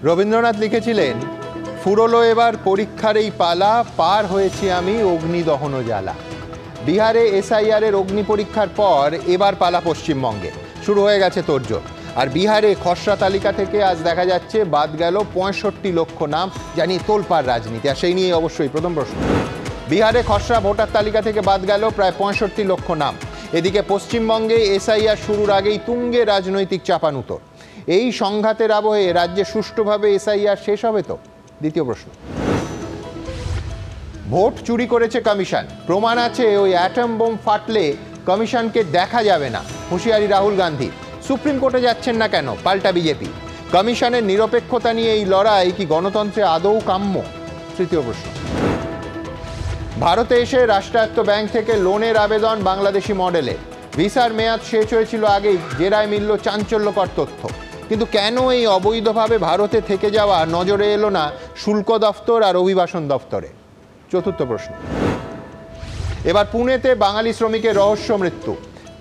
রবীন্দ্রনাথ লিখেছিলেন, ফুরলো এবার পরীক্ষার এই পালা, পার হয়েছি আমি অগ্নিদহন জ্বালা। বিহারে এসআইআর এর অগ্নি পরীক্ষার পর এবার পালা পশ্চিমবঙ্গে। শুরু হয়ে গেছে তোড়জোড়। আর বিহারে খসড়া তালিকা থেকে আজ দেখা যাচ্ছে বাদ গেল ৬৫ লক্ষ নাম, জানি তোলপাড় রাজনীতি। আর সেই নিয়ে অবশ্যই প্রথম প্রশ্ন। বিহারে খসড়া ভোটার তালিকা থেকে বাদ গেল প্রায় ৬৫ লক্ষ নাম। এদিকে পশ্চিমবঙ্গে এসআইআর শুরুর আগেই তুঙ্গে রাজনৈতিক চাপানুতোর। এই সংঘাতের আবহে রাজ্যে সুষ্ঠুভাবে এসআইআর শেষ হবে তো? দ্বিতীয় প্রশ্ন। ভোট চুরি করেছে কমিশন, প্রমাণ আছে ওই অ্যাটম বোম ফাটলে কমিশনকে দেখা যাবে না, হুঁশিয়ারি রাহুল গান্ধী। সুপ্রিম কোর্টে যাচ্ছেন না কেন, পাল্টা বিজেপি। কমিশনের নিরপেক্ষতা নিয়ে এই লড়াই কি গণতন্ত্রে আদৌ কাম্য? তৃতীয় প্রশ্ন। ভারতে এসে রাষ্ট্রায়ত্ত ব্যাংক থেকে লোনের আবেদন বাংলাদেশি মডেলে। ভিসার মেয়াদ শেষ হয়েছিল আগেই, জেরায় মিলল চাঞ্চল্যকর তথ্য। কিন্তু কেন এই অবৈধভাবে ভারতে থেকে যাওয়া নজরে এলো না শুল্ক দফতর আর অভিবাসন দফতরে? চতুর্থ প্রশ্ন। এবার পুনেতে বাঙালি শ্রমিকের রহস্য মৃত্যু,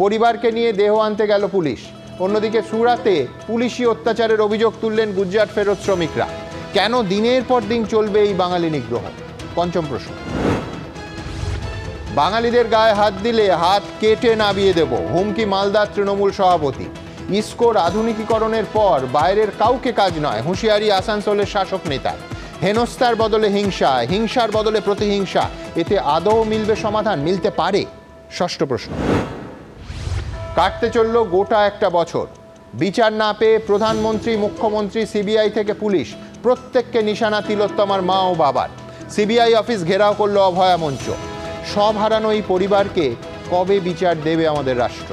পরিবারকে নিয়ে দেহ আনতে গেল পুলিশ। অন্যদিকে সুরাতে পুলিশি অত্যাচারের অভিযোগ তুললেন গুজরাট ফেরত শ্রমিকরা। কেন দিনের পর দিন চলবে এই বাঙালি নিগ্রহ? পঞ্চম প্রশ্ন। বাঙালিদের গায়ে হাত দিলে হাত কেটে নামিয়ে দেব, হুমকি মালদার তৃণমূল সভাপতি। ইসকোর আধুনিকীকরণের পর বাইরের কাউকে কাজ নয়, হুঁশিয়ারি আসানসোলের শাসক নেতা। হেনস্থার বদলে হিংসা, হিংসার বদলে প্রতিহিংসা, এতে আদৌ মিলবে সমাধান? মিলতে পারে? ষষ্ঠ প্রশ্ন। কাটতে চলল গোটা একটা বছর, বিচার না পেয়ে প্রধানমন্ত্রী, মুখ্যমন্ত্রী, সিবিআই থেকে পুলিশ, প্রত্যেককে নিশানা তিলোত্তমার মা ও বাবার। সিবিআই অফিস ঘেরাও করল অভয়া মঞ্চ। সব হারানো এই পরিবারকে কবে বিচার দেবে আমাদের রাষ্ট্র?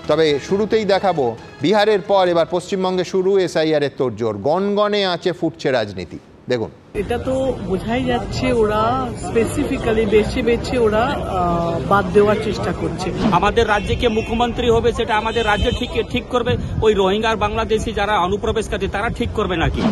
তবে শুরুতেই দেখাবো বিহারের পর এবার পশ্চিমবঙ্গে শুরু এসআইআর এর তোড়জোড়। গনগনে আঁচে ফুটছে রাজনীতি। দেখুন, এটা তো বোঝাই যাচ্ছে ওরা স্পেসিফিক্যালি বেছে বেছে ওরা বাদ দেওয়ার চেষ্টা করছে। আমাদের রাজ্যে কে মুখ্যমন্ত্রী হবে সেটা আমাদের রাজ্য ঠিক করবে, ওই রোহিঙ্গা আর বাংলাদেশি যারা অনুপ্রবেশকারী তারা ঠিক করবে নাকি?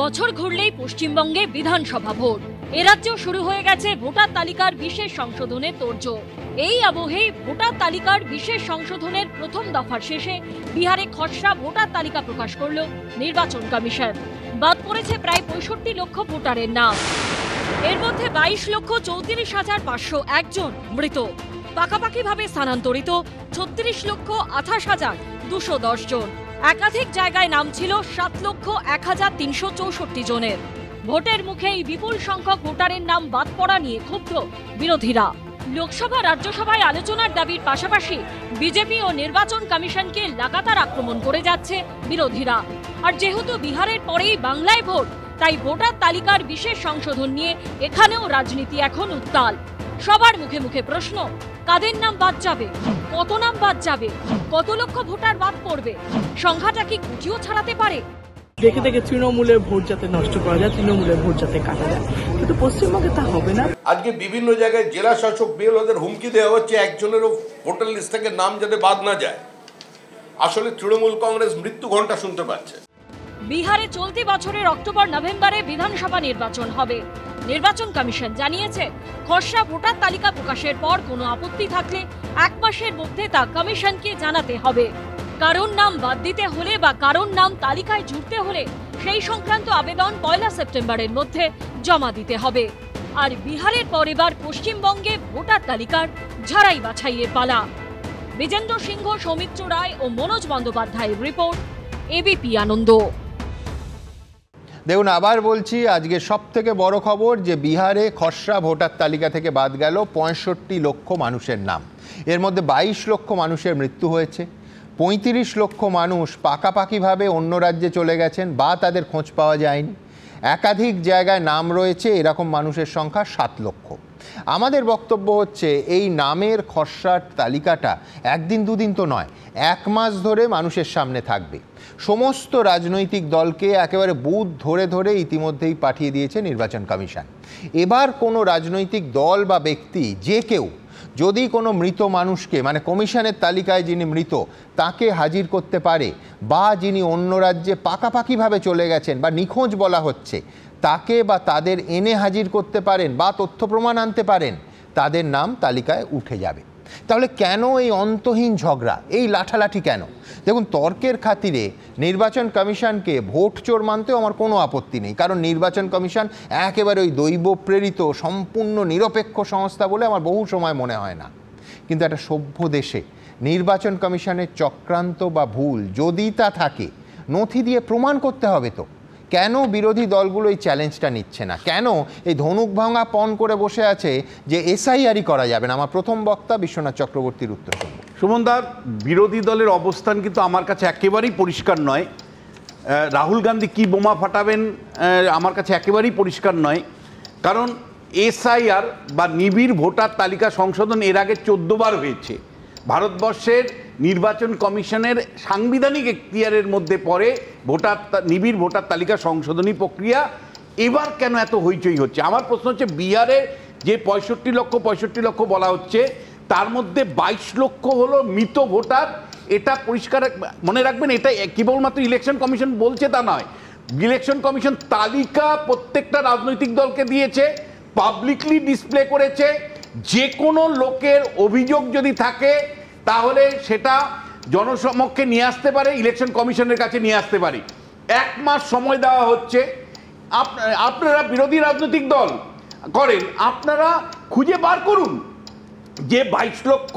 বছর ঘুরলেই পশ্চিমবঙ্গে বিধানসভা ভোট। এ রাজ্যেও শুরু হয়ে গেছে ভোটার তালিকার বিশেষ সংশোধনের তোড়জোড়। এই আবহেই ভোটার তালিকার বিশেষ সংশোধনের প্রথম দফার শেষে বিহারে খসড়া ভোটার তালিকা প্রকাশ করল নির্বাচন কমিশন। বাদ পড়েছে প্রায় ৬৫ লক্ষ ভোটারের নাম। এর মধ্যে ২২,৩৪,৫০১ জন মৃত, পাকাপাকিভাবে স্থানান্তরিত ৩৬,২৮,২১০ জন। একাধিক জায়গায় নাম ছিল ৭,০১,৩৬৪ জনের। ভোটের মুখে এই বিপুল সংখ্যক ভোটারের নাম বাদ পড়া নিয়ে ক্ষুব্ধ বিরোধীরা। লোকসভা রাজ্যসভায় আলোচনার দাবির পাশাপাশি বিজেপি ও নির্বাচন কমিশনকে লাগাতার আক্রমণ করে যাচ্ছে বিরোধীরা। আর যেহেতু বিহারের পরেই বাংলায় ভোট, তাই ভোটার তালিকার বিশেষ সংশোধন নিয়ে এখানেও রাজনীতি এখন উত্তাল। সবার মুখে মুখে প্রশ্ন, কাদের নাম বাদ যাবে, কত নাম বাদ যাবে, কত লক্ষ ভোটার বাদ পড়বে? সংখ্যাটা কি গুটিও ছাড়াতে পারে? দেখে দেখে তৃণমূলের ভোট যাতে নষ্ট করা যায়, তৃণমূলের ভোট যাতে কাটা যায়, কিন্তু পশ্চিমবঙ্গে তা হবে না। আজকে বিভিন্ন জায়গায় জেলা শাসক বিএলওদের হুমকি দেওয়া হচ্ছে একজনেরও ভোটার লিস্ট থেকে নাম যাতে বাদ না যায়। আসলে তৃণমূল কংগ্রেস মৃত্যু ঘণ্টা শুনতে পাচ্ছে। বিহারে চলতি বছরের অক্টোবর-নভেম্বরে বিধানসভা নির্বাচন হবে। নির্বাচন কমিশন জানিয়েছে, খসড়া ভোটার তালিকা প্রকাশের পর কোনো আপত্তি থাকলে ১ মাসের মধ্যে তা কমিশনকে জানাতে হবে। কারোর নাম বাদ দিতে হলে বা কারোর নাম তালিকায় জুড়তে হলে সেই সংক্রান্ত আবেদন ১ সেপ্টেম্বরের মধ্যে জমা দিতে হবে। আর বিহারের পর এবার পশ্চিমবঙ্গে ভোটার তালিকার ঝাড়াই বাছাইয়ের পালা। বিজেন্দ্র সিংহ, সৌমিত্র রায় ও মনোজ বন্দ্যোপাধ্যায়ের রিপোর্ট, এবিপি আনন্দ। দেখুন, আবার বলছি, আজকে সব থেকে বড় খবর যে বিহারে খসড়া ভোটার তালিকা থেকে বাদ গেল ৬৫ লক্ষ মানুষের নাম। এর মধ্যে ২২ লক্ষ মানুষের মৃত্যু হয়েছে, ৩৫ লক্ষ মানুষ পাকাপাকিভাবে অন্য রাজ্যে চলে গেছেন বা তাদের খোঁজ পাওয়া যায়নি। একাধিক জায়গায় নাম রয়েছে এরকম মানুষের সংখ্যা ৭ লক্ষ। আমাদের বক্তব্য হচ্ছে, এই নামের খসড়ার তালিকাটা একদিন দুদিন তো নয়, ১ মাস ধরে মানুষের সামনে থাকবে। সমস্ত রাজনৈতিক দলকে একেবারে বুথ ধরে ধরে ইতিমধ্যেই পাঠিয়ে দিয়েছে নির্বাচন কমিশন। এবার কোনো রাজনৈতিক দল বা ব্যক্তি যে কেউ যদি কোনো মৃত মানুষকে, মানে কমিশনের তালিকায় যিনি মৃত তাকে হাজির করতে পারে, বা যিনি অন্য রাজ্যে পাকাপাকিভাবে চলে গেছেন বা নিখোঁজ বলা হচ্ছে তাকে বা তাদের এনে হাজির করতে পারেন বা তথ্য প্রমাণ আনতে পারেন, তাদের নাম তালিকায় উঠে যাবে। তাহলে কেন এই অন্তহীন ঝগড়া, এই লাঠালাঠি কেন? দেখুন, তর্কের খাতিরে নির্বাচন কমিশনকে ভোট চোর মানতেও আমার কোনো আপত্তি নেই, কারণ নির্বাচন কমিশন একেবারে ওই দৈব প্রেরিত সম্পূর্ণ নিরপেক্ষ সংস্থা বলে আমার বহু সময় মনে হয় না। কিন্তু একটা সভ্য দেশে নির্বাচন কমিশনের চক্রান্ত বা ভুল যদি তা থাকে, নথি দিয়ে প্রমাণ করতে হবে। তো কেন বিরোধী দলগুলো এই চ্যালেঞ্জটা নিচ্ছে না? কেন এই ধনুক ভাঙা পণ করে বসে আছে যে এসআইআরই করা যাবে না? আমার প্রথম বক্তা বিশ্বনাথ চক্রবর্তীর উত্তর শুনব। সুমনদার, বিরোধী দলের অবস্থান কিন্তু আমার কাছে একেবারেই পরিষ্কার নয়। রাহুল গান্ধী কি বোমা ফাটাবেন আমার কাছে একেবারেই পরিষ্কার নয়, কারণ এসআইআর বা নিবিড় ভোটার তালিকা সংশোধন এর আগে 14 বার হয়েছে। ভারতবর্ষের নির্বাচন কমিশনের সাংবিধানিক এখতিয়ারের মধ্যে পড়ে নিবিড় ভোটার তালিকা সংশোধনী প্রক্রিয়া। এবার কেন এত হইচই হচ্ছে? আমার প্রশ্ন হচ্ছে, বিহারে যে 65 লক্ষ বলা হচ্ছে, তার মধ্যে 22 লক্ষ হলো মৃত ভোটার। এটা পরিষ্কার মনে রাখবেন, এটা কেবলমাত্র ইলেকশন কমিশন বলছে তা নয়। ইলেকশন কমিশন তালিকা প্রত্যেকটা রাজনৈতিক দলকে দিয়েছে, পাবলিকলি ডিসপ্লে করেছে। যে কোনো লোকের অভিযোগ যদি থাকে তাহলে সেটা জনসমক্ষে নিয়ে আসতে পারে, ইলেকশন কমিশনের কাছে নিয়ে আসতে পারে। 1 মাস সময় দেওয়া হচ্ছে। আপনারা বিরোধী রাজনৈতিক দল করেন, আপনারা খুঁজে বার করুন যে 22 লক্ষ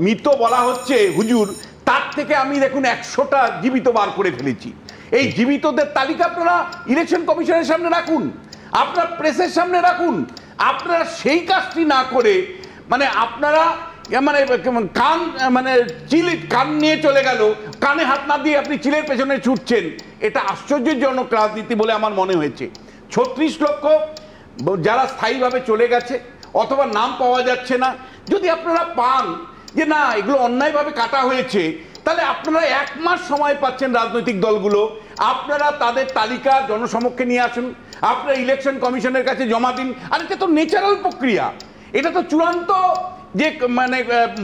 মৃত বলা হচ্ছে হুজুর, তার থেকে আমি দেখুন 100টা জীবিত বার করে ফেলেছি। এই জীবিতদের তালিকা আপনারা ইলেকশন কমিশনের সামনে রাখুন, আপনারা প্রেসের সামনে রাখুন। আপনারা সেই কাজটি না করে আপনারা কান নিয়ে চলে গেল, কানে হাত না দিয়ে আপনি চিলের পেছনে ছুটছেন। এটা আশ্চর্যজনক রাজনীতি বলে আমার মনে হয়েছে। 36 লক্ষ যারা স্থায়ীভাবে চলে গেছে অথবা নাম পাওয়া যাচ্ছে না, যদি আপনারা পান যে না এগুলো অন্যায়ভাবে কাটা হয়েছে, তাহলে আপনারা 1 মাস সময় পাচ্ছেন রাজনৈতিক দলগুলো, আপনারা তাদের তালিকা জনসমক্ষে নিয়ে আসুন, আপনারা ইলেকশন কমিশনের কাছে জমা দিন। আর এটা তো ন্যাচারাল প্রক্রিয়া, এটা তো চূড়ান্ত যে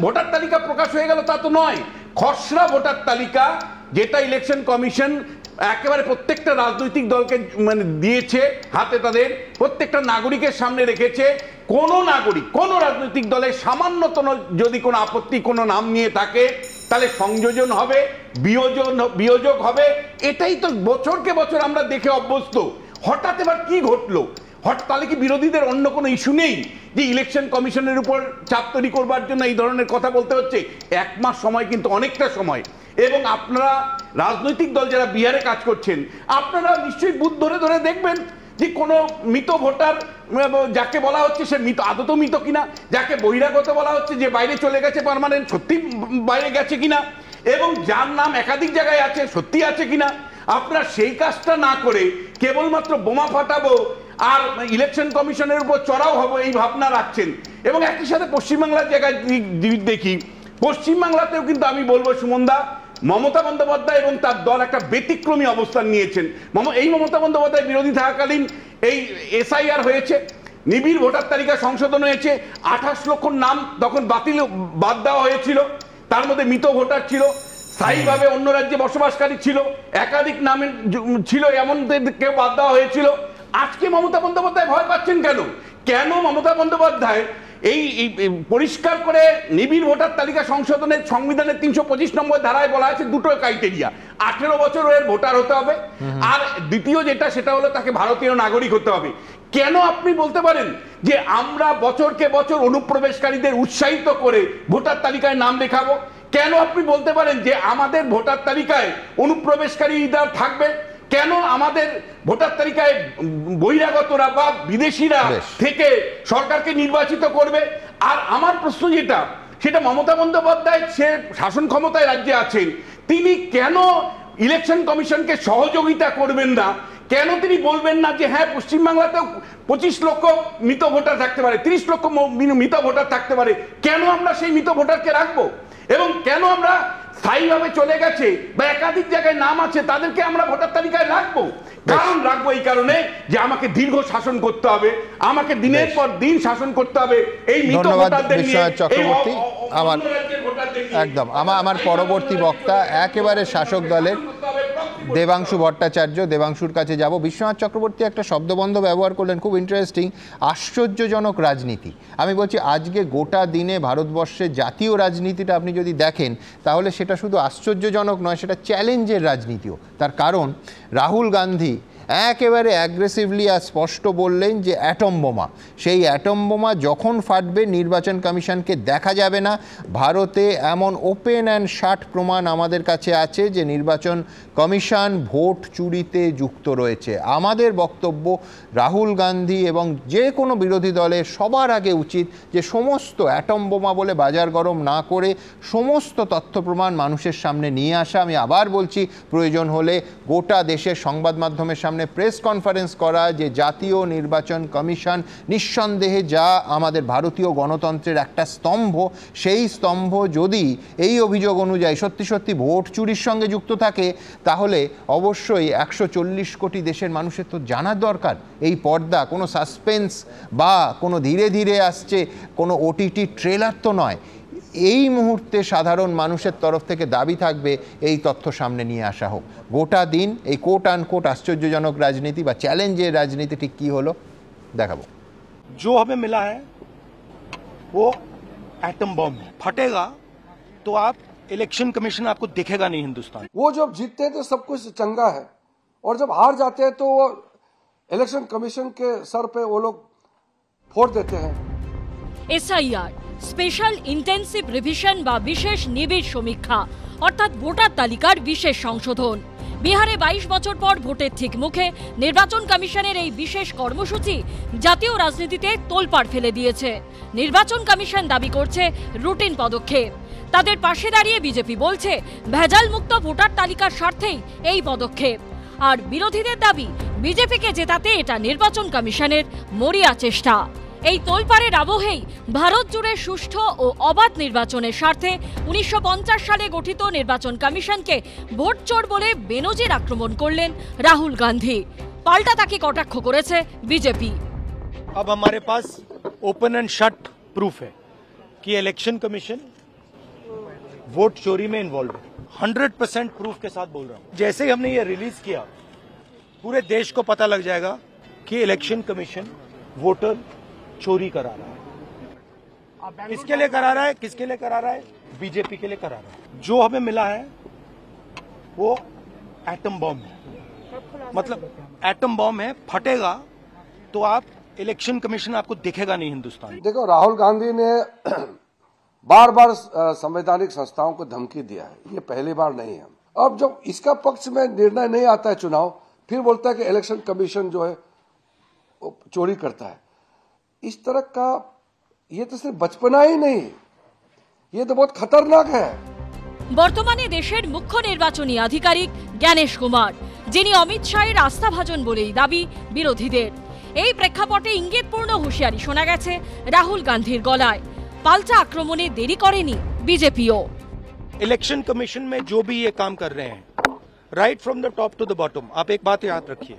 ভোটার তালিকা প্রকাশ হয়ে গেল তা তো নয়। খসড়া ভোটার তালিকা যেটা ইলেকশন কমিশন একেবারে প্রত্যেকটা রাজনৈতিক দলকে দিয়েছে হাতে, তাদের প্রত্যেকটা নাগরিকের সামনে রেখেছে। কোনো নাগরিক, কোনো রাজনৈতিক দলের সামান্যতম যদি কোনো আপত্তি কোনো নাম নিয়ে থাকে, তাহলে সংযোজন হবে, বিয়োজক হবে। এটাই তো বছরকে বছর আমরা দেখে অভ্যস্ত। হঠাৎ এবার কি ঘটলো? তাহলে কি বিরোধীদের অন্য কোনো ইস্যু নেই যে ইলেকশন কমিশনের উপর চাপ তৈরি করবার জন্য এই ধরনের কথা বলতে হচ্ছে? 1 মাস সময় কিন্তু অনেকটা সময়। এবং আপনারা রাজনৈতিক দল যারা বিহারে কাজ করছেন, আপনারা নিশ্চয়ই বুথ ধরে ধরে দেখবেন যে কোনো মৃত ভোটার যাকে বলা হচ্ছে সে মৃত, আদত মৃত কিনা, যাকে বহিরাগত বলা হচ্ছে যে বাইরে চলে গেছে পার্মানেন্ট, সত্যি বাইরে গেছে কিনা, এবং যার নাম একাধিক জায়গায় আছে সত্যি আছে কিনা। আপনারা সেই কাজটা না করে কেবলমাত্র বোমা ফাটাবো আর ইলেকশন কমিশনের উপর চড়াও হবো এই ভাবনা রাখছেন। এবং একই সাথে পশ্চিমবাংলার জায়গায় দেখি, পশ্চিমবাংলাতেও কিন্তু আমি বলবো সুমনদা, মমতা বন্দ্যোপাধ্যায় এবং তার দল একটা ব্যতিক্রমী অবস্থান নিয়েছেন। এই মমতা বন্দ্যোপাধ্যায় বিরোধী থাকাকালীন এই এসআইআর হয়েছে, নিবিড় ভোটার তালিকা সংশোধন হয়েছে, 28 লক্ষ নাম তখন বাদ দেওয়া হয়েছিল, তার মধ্যে মৃত ভোটার ছিল, স্থায়ীভাবে অন্য রাজ্যে বসবাসকারী ছিল, একাধিক নামে ছিল এমনদের কেউ বাদ দেওয়া হয়েছিল। আজকে মমতা বন্দ্যোপাধ্যায় ভয় পাচ্ছেন কেন? কেন মমতা বন্দ্যোপাধ্যায় এই পরিষ্কার করে নিবিড় ভোটার তালিকা সংশোধনের সংবিধানের 325 নম্বর ধারায় বলা আছে দুটো ক্রাইটেরিয়া, 18 বছরের ভোটার হতে হবে, আর দ্বিতীয় যেটা সেটা হলো তাকে ভারতীয় নাগরিক হতে হবে। কেন আপনি বলতে পারেন যে আমরা বছরকে বছর অনুপ্রবেশকারীদের উৎসাহিত করে ভোটার তালিকায় নাম লেখাবো? কেন আপনি বলতে পারেন যে আমাদের ভোটার তালিকায় অনুপ্রবেশকারীরা থাকবে? কেন আমাদের ভোটার তালিকায় বহিরাগতরা বা বিদেশিরা থেকে সরকারকে নির্বাচিত করবে? আর আমার প্রশ্ন যেটা, সেটা মমতা বন্দ্যোপাধ্যায় সে শাসন ক্ষমতায় রাজ্যে আছেন, তিনি কেন ইলেকশন কমিশনকে সহযোগিতা করবেন না? কেন তিনি বলবেন না যে হ্যাঁ পশ্চিমবাংলাতেও 25 লক্ষ মৃত ভোটার থাকতে পারে, 30 লক্ষ মৃত ভোটার থাকতে পারে? কেন আমরা সেই মৃত ভোটারকে রাখবো? এবং কেন আমরা স্থায়ীভাবে চলে গেছে বা একাধিক জায়গায় নাম আছে তাদেরকে আমরা ভোটার তালিকায় রাখবো? কারণ রাখবো এই কারণে যে আমাকে দীর্ঘ শাসন করতে হবে, আমাকে দিনের পর দিন শাসন করতে হবে এই মৃত ভোটারদের নিয়ে। চক্রবর্তী, আমার একদম আমার পরবর্তী বক্তা একেবারে শাসক দলের দেবাংশু ভট্টাচার্য, দেবাংশুর কাছে যাব। বিশ্বনাথ চক্রবর্তী একটা শব্দবন্ধ ব্যবহার করলেন, খুব ইন্টারেস্টিং, আশ্চর্যজনক রাজনীতি। আমি বলছি আজকে গোটা দিনে ভারতবর্ষের জাতীয় রাজনীতিটা আপনি যদি দেখেন তাহলে সেটা শুধু আশ্চর্যজনক নয়, সেটা চ্যালেঞ্জের রাজনীতিও। তার কারণ রাহুল গান্ধী একেবারে অ্যাগ্রেসিভলি আর স্পষ্ট বললেন যে অ্যাটম বোমা, সেই অ্যাটম বোমা যখন ফাটবে নির্বাচন কমিশনকে দেখা যাবে না। ভারতে এমন ওপেন অ্যান্ড শার্ট প্রমাণ আমাদের কাছে আছে যে নির্বাচন কমিশন ভোট চুরিতে যুক্ত রয়েছে। আমাদের বক্তব্য রাহুল গান্ধী এবং যে কোনো বিরোধী দলের সবার আগে উচিত যে সমস্ত অ্যাটম বোমা বলে বাজার গরম না করে সমস্ত তথ্য প্রমাণ মানুষের সামনে নিয়ে আসা। আমি আবার বলছি, প্রয়োজন হলে গোটা দেশের সংবাদ মাধ্যমের সামনে প্রেস কনফারেন্স করা যে জাতীয় নির্বাচন কমিশন নিঃসন্দেহে যা আমাদের ভারতীয় গণতন্ত্রের একটা স্তম্ভ, সেই স্তম্ভ যদি এই অভিযোগ অনুযায়ী সত্যি সত্যি ভোট চুরির সঙ্গে যুক্ত থাকে তাহলে অবশ্যই 140 কোটি দেশের মানুষের তো জানার দরকার। এই পর্দা কোনো সাসপেন্স বা কোনো ধীরে ধীরে আসছে কোনো ওটিটি ট্রেলার তো নয়। এই মুহূর্তে সাধারণ মানুষের তরফ থেকে দাবি থাকবে এই তথ্য সামনে নিয়ে আসা হোক। গোটা দিন এই কোট আনকোট আশ্চর্যজনক রাজনীতি বা চ্যালেঞ্জের রাজনীতি ঠিক কি হলো দেখাবো। जो हमें मिला है वो एटम बम है, फटेगा तो आप इलेक्शन कमीशन आपको दिखेगा नहीं हिंदुस्तान। वो जब जीतते हैं तो सब कुछ चंगा है और जब हार जाते हैं तो वो इलेक्शन कमीशन के सर पे वो लोग फोड़ देते हैं। এসআইআর স্পেশাল ইন্টেন্সিভ রিভিশন বা বিশেষ নিবিড় সমীক্ষা অর্থাৎ ভোটার তালিকার বিশেষ সংশোধন। বিহারে 22 বছর পর ভোটের ঠিক মুখে নির্বাচন কমিশনের এই বিশেষ কর্মসূচি জাতীয় রাজনীতিতে তোলপাড় ফেলে দিয়েছে। নির্বাচন কমিশন দাবি করছে রুটিন পদক্ষেপ। তাদের পাশে দাঁড়িয়ে বিজেপি বলছে ভেজাল মুক্ত ভোটার তালিকার স্বার্থেই এই পদক্ষেপ। আর বিরোধীদের দাবি বিজেপিকে জেতাতে এটা নির্বাচন কমিশনের মরিয়া চেষ্টা। এই তোলপাড়ের আবহেই ভারত জুড়ে সুষ্ঠু ও অবাধ নির্বাচনের স্বার্থে 1950 সালে গঠিত নির্বাচন কমিশনকে ভোট চোর বলে বেনজির আক্রমণ করলেন রাহুল গান্ধী। পাল্টা তাকে কটাক্ষ করেছে বিজেপি। अब हमारे पास ओपन एंड शट प्रूफ है कि इलेक्शन कमीशन वोट चोरी में इन्वॉल्व है। 100% प्रूफ के साथ बोल रहा हूं। जैसे ही हमने ये रिलीज किया पूरे देश को पता लग जाएगा कि इलेक्शन कमीशन वोटर चोरी करा रहा है। किसके लिए करा रहा है, किसके लिए करा रहा है? बीजेपी के लिए करा रहा है। जो हमें मिला है वो एटम बम है, मतलब एटम बम है, फटेगा तो आप इलेक्शन कमीशन आपको दिखेगा नहीं हिंदुस्तान। देखो, राहुल गांधी ने बार बार संवैधानिक संस्थाओं को धमकी दिया है, ये पहली बार नहीं है। अब जब इसका पक्ष में निर्णय नहीं आता है चुनाव, फिर बोलता है कि इलेक्शन कमीशन जो है चोरी करता है। इस तरह का ये तो सिर्फ बचपना ही नहीं, ये तो बहुत खतरनाक है। বর্তমানে দেশের মুখ্য নির্বাচনী আধিকারিক জ্ঞানেশ কুমার, যিনি অমিত শাহের আস্থাভাজন বলেই দাবি বিরোধীদের। এই প্রেক্ষাপটে ইঙ্গিতপূর্ণ হুঁশিয়ারি শোনা গেছে রাহুল গান্ধীর গলায়। পাল্টা আক্রমণে দেরি করেনি বিজেপিও। इलेक्शन कमीशन में जो भी ये काम कर रहे हैं, right from the top to the bottom, आप एक बात याद रखिए,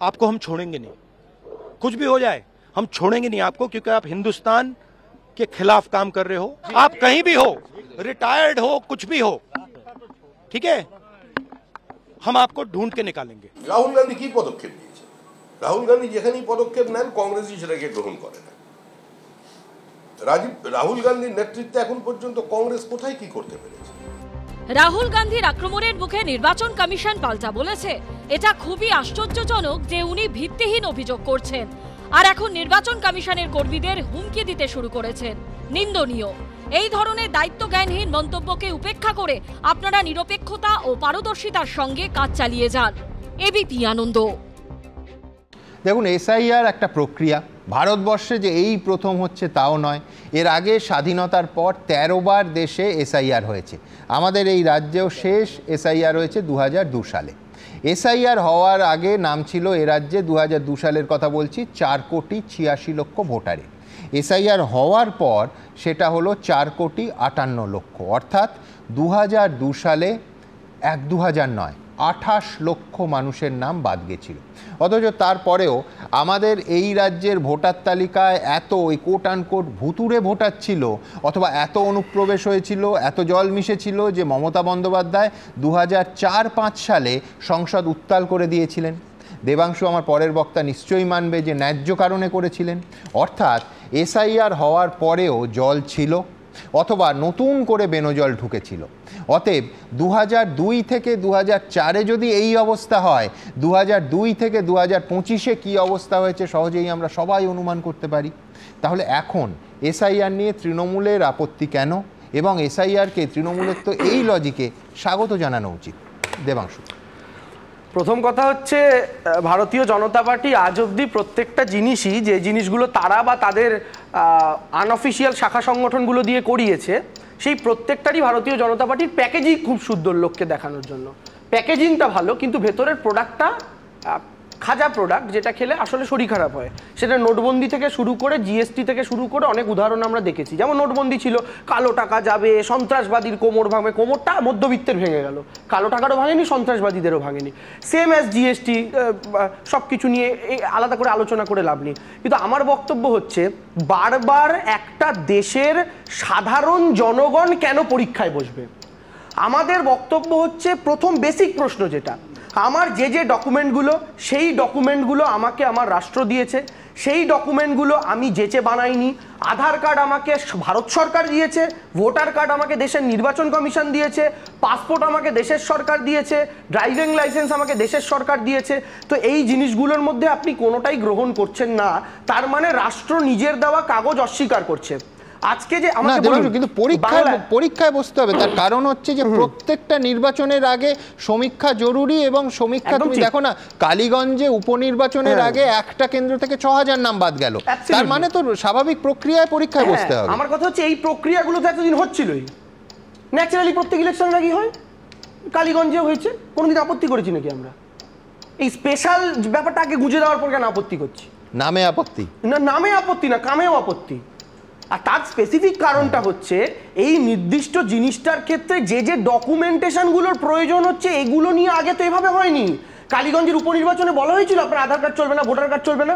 आपको हम छोड़ेंगे नहीं। कुछ भी हो जाए हम छोड़ेंगे नहीं आपको, क्योंकि आप हिंदुस्तान के खिलाफ काम कर रहे हो। आप कहीं भी हो, रिटायर्ड हो, कुछ भी हो, ठीक है, हम आपको ढूंढ के निकालेंगे। রাহুল গান্ধী কি পদক্ষেপ নিয়েছে? রাহুল গান্ধী যেখানেই পদক্ষেপ নেন কংগ্রেসই সেটাকে গ্রহণ করে না। রাহুল গান্ধীর নেতৃত্বে এখন পর্যন্ত কংগ্রেস কোথায় কি করতে পেরেছে? রাহুল গান্ধীর আক্রমণের মুখে নির্বাচন কমিশন পাল্টা বলেছে এটা খুবই আশ্চর্যজনক যে উনি ভিত্তিহীন অভিযোগ করছেন আর এখন নির্বাচন কমিশনের কর্মীদের হুমকি দিতে শুরু করেছেন। নিন্দনীয়। এই ধরনের দায়িত্বজ্ঞানহীন মন্তব্যকে উপেক্ষা করে আপনারা নিরপেক্ষতা ও পারদর্শিতার সঙ্গে কাজ চালিয়ে যান। এবিপি আনন্দ। দেখুন, এসআইআর একটা প্রক্রিয়া। ভারতবর্ষে যে এই প্রথম হচ্ছে তাও নয়, এর আগে স্বাধীনতার পর 13 বার দেশে এসআইআর হয়েছে। আমাদের এই রাজ্যেও শেষ এসআইআর হয়েছে 2002 সালে। এসআইআর হওয়ার আগে নাম ছিল এ রাজ্যে 2002 সালের কথা বলছি 4,86,00,000 ভোটারে। এসআইআর হওয়ার পর সেটা হলো 4,58,00,000, অর্থাৎ 2002 সালে 2000 নয় 28 লক্ষ মানুষের নাম বাদ গেছিল। অথচ তারপরেও আমাদের এই রাজ্যের ভোটার তালিকায় এত ওই কোট আনকোট ভুতুড়ে ভোটার ছিল, অথবা এত অনুপ্রবেশ হয়েছিল, এত জল মিশেছিল যে মমতা বন্দ্যোপাধ্যায় 2004-05 সালে সংসদ উত্তাল করে দিয়েছিলেন। দেবাংশু আমার পরের বক্তা নিশ্চয়ই মানবে যে ন্যায্য কারণে করেছিলেন। অর্থাৎ এসআইআর হওয়ার পরেও জল ছিল, অথবা নতুন করে বেনজল ঢুকেছিল। অতএব 2002 থেকে 2004-এ যদি এই অবস্থা হয়, 2002 থেকে 2025-এ কী অবস্থা হয়েছে সহজেই আমরা সবাই অনুমান করতে পারি। তাহলে এখন এসআইআর নিয়ে তৃণমূলের আপত্তি কেন, এবং এসআইআরকে তৃণমূলের তো এই লজিকে স্বাগত জানানো উচিত? দেবাংশু। প্রথম কথা হচ্ছে, ভারতীয় জনতা পার্টি আজ অবধি প্রত্যেকটা জিনিসই, যে জিনিসগুলো তারা বা তাদের আনঅফিসিয়াল শাখা সংগঠনগুলো দিয়ে করিয়েছে, সেই প্রত্যেকটারই ভারতীয় জনতা পার্টির প্যাকেজিং খুব সুন্দর লোককে দেখানোর জন্য। প্যাকেজিংটা ভালো, কিন্তু ভেতরের প্রোডাক্টটা খাজা প্রোডাক্ট, যেটা খেলে আসলে শরীর খারাপ হয়। সেটা নোটবন্দি থেকে শুরু করে জিএসটি থেকে শুরু করে অনেক উদাহরণ আমরা দেখেছি। যেমন নোটবন্দি ছিল, কালো টাকা যাবে, সন্ত্রাসবাদীর কোমর ভাঙবে, কোমরটা মধ্যবিত্তের ভেঙে গেল, কালো টাকারও ভাঙেনি, সন্ত্রাসবাদীদেরও ভাঙেনি। সেম অ্যাজ জিএসটি, সব কিছু নিয়ে আলাদা করে আলোচনা করে লাভ নেই। কিন্তু আমার বক্তব্য হচ্ছে, বারবার একটা দেশের সাধারণ জনগণ কেন পরীক্ষায় বসবে? আমাদের বক্তব্য হচ্ছে, প্রথম বেসিক প্রশ্ন যেটা, আমার যে ডকুমেন্টগুলো, সেই ডকুমেন্টগুলো আমাকে আমার রাষ্ট্র দিয়েছে, সেই ডকুমেন্টগুলো আমি যেচে বানাইনি। আধার কার্ড আমাকে ভারত সরকার দিয়েছে, ভোটার কার্ড আমাকে দেশের নির্বাচন কমিশন দিয়েছে, পাসপোর্ট আমাকে দেশের সরকার দিয়েছে, ড্রাইভিং লাইসেন্স আমাকে দেশের সরকার দিয়েছে। তো এই জিনিসগুলোর মধ্যে আপনি কোনোটাই গ্রহণ করছেন না, তার মানে রাষ্ট্র নিজের দেওয়া কাগজ অস্বীকার করছে। আজকে যে আমাকে কিন্তু পরীক্ষায় বসতে হবে, তার কারণ হচ্ছে যে প্রত্যেকটা নির্বাচনের আগে সমীক্ষা জরুরি, এবং সমীক্ষা তুমি দেখো না, কালীগঞ্জে উপনির্বাচনের আগে একটা কেন্দ্র থেকে 6000 নাম বাদ গেল, তার মানে তো স্বাভাবিক প্রক্রিয়ায় পরীক্ষায় বসতে হবে। আমার কথা হচ্ছে, এই প্রক্রিয়াগুলো তো এতদিন হচ্ছিলই, ন্যাচারালি প্রত্যেক ইলেকশনের আগেই হয়, কালীগঞ্জেও হয়েছে, কোনোদিন আপত্তি করেছি নাকি আমরা? এই স্পেশাল ব্যাপারটা আগে গুঁজে দেওয়ার পর কেন আপত্তি করছি? নামে আপত্তি না, নামে আপত্তি না, কামেও আপত্তি। আর তার স্পেসিফিক কারণটা হচ্ছে, এই নির্দিষ্ট জিনিসটার ক্ষেত্রে যে ডকুমেন্টেশনগুলোর প্রয়োজন হচ্ছে, এগুলো নিয়ে আগে তো এভাবে হয়নি। কালীগঞ্জের উপনির্বাচনে বলা হয়েছিল আপনার আধার কার্ড চলবে না, ভোটার কার্ড চলবে না,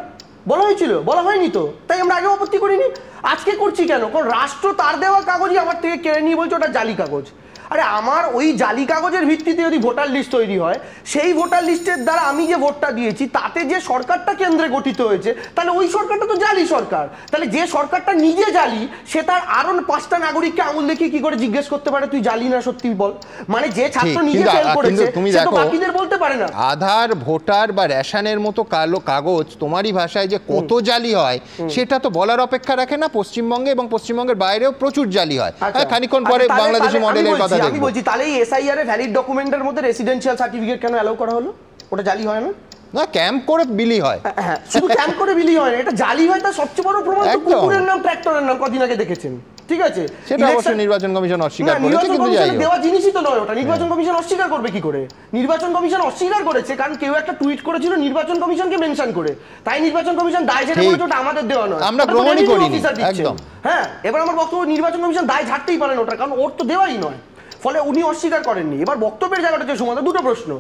বলা হয়েছিল? বলা হয়নি তো, তাই আমরা আগেও আপত্তি করিনি। আজকে করছি কেন? কারণ রাষ্ট্র তার দেওয়া কাগজই আমার থেকে কেড়ে নিয়ে বলছে ওটা জালি কাগজ। আরে আমার ওই জালি কাগজের ভিত্তিতে যদি ভোটার লিস্ট তৈরি হয়, সেই ভোটার লিস্টের দ্বারা আমি যে ভোটটা দিয়েছি, তাতে যে সরকারটা কেন্দ্রে গঠিত হয়েছে, তাহলে ওই সরকারটা তো জালি সরকার। তাহলে যে সরকারটা নিজে জালি, সে তার আরো 5টা নাগরিককে আঙুল দেখিয়ে কি করে জিজ্ঞেস করতে পারে তুই জালি না সত্যি বল? মানে যে ছাত্র নিজে ফেল করেছে, সে তো বাকিদের বলতে পারে না। আধার, ভোটার বা রেশনের মতো কালো কাগজ তোমারই ভাষায় যে কত জালি হয়, সেটা তো বলার অপেক্ষা রাখে না। পশ্চিমবঙ্গে এবং পশ্চিমবঙ্গের বাইরেও প্রচুর জালি হয়। খানিকক্ষণ পরে বাংলাদেশি মডেলের কথা আমি বলছি, তাহলে এই এসআইআর এর ভ্যালিড ডকুমেন্টের মধ্যে রেসিডেন্সিয়াল সার্টিফিকেট কেন অ্যালাউ করা হলো? ওটা জালি হয় না? না, ক্যাম্প করে বিলি হয়। হ্যাঁ, শুধু ক্যাম্প করে বিলি হয় না, এটা জালি হয়। তার সবচেয়ে বড় প্রমাণ তো কুকুরের নাম, ট্র্যাক্টরের নাম কদিন আগে দেখেছেন, ঠিক আছে? সেটা অবশ্য নির্বাচন কমিশন অস্বীকার করেছে, কিন্তু যাই হোক, দেওয়া জিনিসই তো নয় ওটা। নির্বাচন কমিশন অস্বীকার করবে কি করে? নির্বাচন কমিশন অস্বীকার করেছে কারণ কেউ একটা টুইট করেছিল নির্বাচন কমিশনকে মেনশন করে, তাই নির্বাচন কমিশন দায় ঝেড়ে বলেছে ওটা আমাদের দেওয়া নয়, আমরা গ্রহণই করিনি একদম। হ্যাঁ, এবার আমার বক্তব্য, নির্বাচন কমিশন দায় ঝাড়তেই পারেন ওটা, কারণ ওর তো দেওয়াই নয়, ফলে উনি অস্বীকার করেননি। এবার বক্তব্যের জায়গাটা হচ্ছে সমাধান দুটো প্রশ্ন।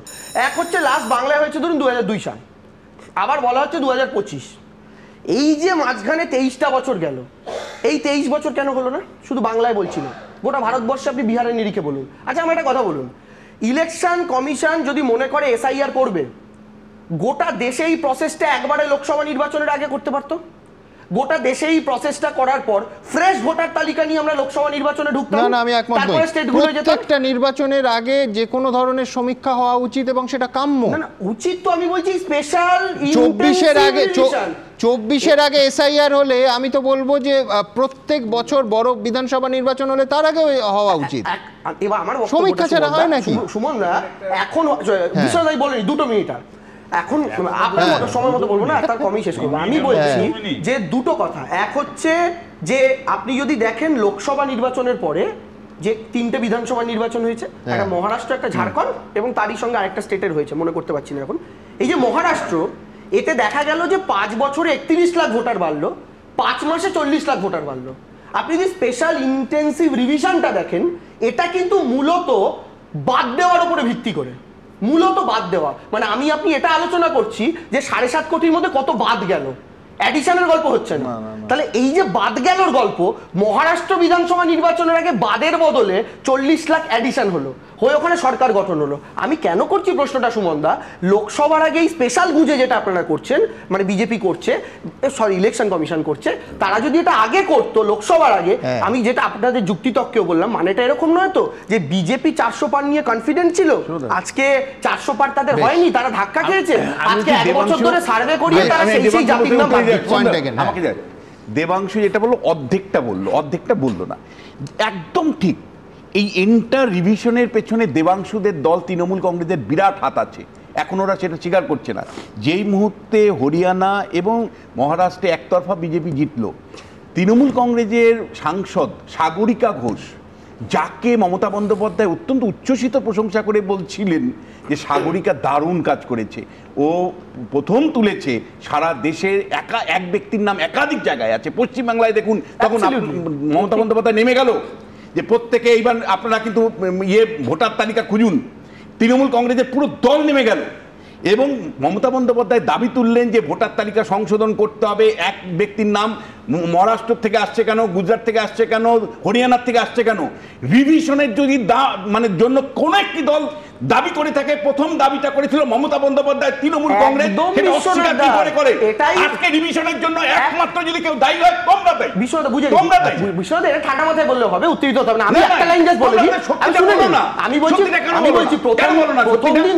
এক হচ্ছে লাস্ট বাংলায় হয়েছে ধরুন 2002 সাল, আবার বলা হচ্ছে 2025। এই যে মাঝখানে 23টা বছর গেল, এই 23 বছর কেন হলো না? শুধু বাংলায় বলছি না, গোটা ভারতবর্ষে আপনি বিহারের নিরিখে বলুন। আচ্ছা, আমার একটা কথা বলুন, ইলেকশন কমিশন যদি মনে করে এসআইআর করবে, গোটা দেশে এই প্রসেসটা একবারে লোকসভা নির্বাচনের আগে করতে পারতো। গোটা দেশে এই প্রসেসটা করার পর ফ্রেশ ভোটার তালিকা নিয়ে আমরা লোকসভা নির্বাচনে ঢুকতাম। না, আমি একমত নই। প্রত্যেকটা নির্বাচনের আগে যে কোনো ধরনের সমীক্ষা হওয়া উচিত, এবং সেটা কাম্য। না, উচিত তো আমি বলছি স্পেশাল 24-এর আগে এসআইআর হলে আমি তো বলবো যে প্রত্যেক বছর বড় বিধানসভা নির্বাচন হলে তার আগে হওয়া উচিত। এবার আমার সমীক্ষা ছাড়া হয় নাকি? সুমন না, এখন বিষয় বলেনি, 2 মিনিট এখন আপনার সময় মতো বলবো না, তার কমই শেষ করবো। আমি বলছি যে দুটো কথা। এক হচ্ছে যে আপনি যদি দেখেন লোকসভা নির্বাচনের পরে যে 3টে বিধানসভা নির্বাচন হয়েছে, একটা মহারাষ্ট্র, একটা ঝাড়খণ্ড, এবং তারই সঙ্গে আরেকটা স্টেটের হয়েছে, মনে করতে পারছি না এখন। এই যে মহারাষ্ট্র, এতে দেখা গেল যে 5 বছরে 31 লাখ ভোটার বাড়লো, 5 মাসে 40 লাখ ভোটার বাড়লো। আপনি যদি স্পেশাল ইন্টেন্সিভ রিভিশনটা দেখেন, এটা কিন্তু মূলত বাদ দেওয়ার উপরে ভিত্তি করে, মূলত বাদ দেওয়া, মানে আমি আপনি এটা আলোচনা করছি যে 7.5 কোটির মধ্যে কত বাদ গেল, অ্যাডিশনের গল্প হচ্ছে না। তাহলে এই যে বাদ গেলর গল্প, মহারাষ্ট্র বিধানসভা নির্বাচনের আগে বাদের বদলে 40 লাখ অ্যাডিশন হলো, হয়ে ওখানে সরকার গঠন হলো। আমি কেন করছি প্রশ্নটা সুমনদা, লোকসভার আগে এই স্পেশাল গুজে যেটা আপনারা করছেন, মানে বিজেপি করছে, সরি ইলেকশন কমিশন করছে, তারা যদি এটা আগে করতো লোকসভার আগে, আমি যেটা আপনাদের যুক্তিতক্কেও বললাম, মানেটা এরকম নয় তো যে বিজেপি 400 পার নিয়ে কনফিডেন্ট ছিল, আজকে 400 পার তাদের হয়নি, তারা ধাক্কা খেয়েছে, আজকে 1 বছর ধরে সার্ভে করিয়ে তারা সেই জাতির নাম আমাকে যায় দেবাংশু যেটা বললো অর্ধেকটা বললো না, একদম ঠিক। এই এন্টার রিভিশনের পেছনে দেবাংশুদের দল তৃণমূল কংগ্রেসের বিরাট হাত আছে, এখন ওরা সেটা স্বীকার করছে না। যেই মুহূর্তে হরিয়ানা এবং মহারাষ্ট্রে একতরফা বিজেপি জিতল, তৃণমূল কংগ্রেসের সাংসদ সাগরিকা ঘোষ, যাকে মমতা বন্দ্যোপাধ্যায় অত্যন্ত উচ্ছ্বসিত প্রশংসা করে বলছিলেন যে সাগরিকা দারুণ কাজ করেছে, ও প্রথম তুলেছে সারা দেশের এক ব্যক্তির নাম একাধিক জায়গায় আছে। পশ্চিমবাংলায় দেখুন, তখন মমতা বন্দ্যোপাধ্যায় নেমে গেল যে প্রত্যেকে এইবার আপনারা কিন্তু ভোটার তালিকা খুঁজুন, তৃণমূল কংগ্রেসের পুরো দল নেমে গেল এবং মমতা বন্দ্যোপাধ্যায় দাবি তুললেন যে ভোটার তালিকা সংশোধন করতে হবে, এক ব্যক্তির নাম মহারাষ্ট্র থেকে আসছে কেন, গুজরাট থেকে আসছে কেন, হরিয়ানার থেকে আসছে কেন, রিভিশনের যদি মানে জন্য কোন একটি দল দাবি করে থাকে, প্রথম দাবিটা করেছিল মমতা বন্দ্যোপাধ্যায়, তৃণমূল কংগ্রেস আজকে রিভিশনের জন্য একমাত্র যদি কেউ দায়ী হয় তোমরা দায়ী। বিষয়টা বুঝে বিষয়টা এটা ঠান্ডা মাথায় বললে হবে, উত্তেজিত হবে না। আমি একটা লাইন জাস্ট বলে দিই, আমি বলছি প্রথম দিন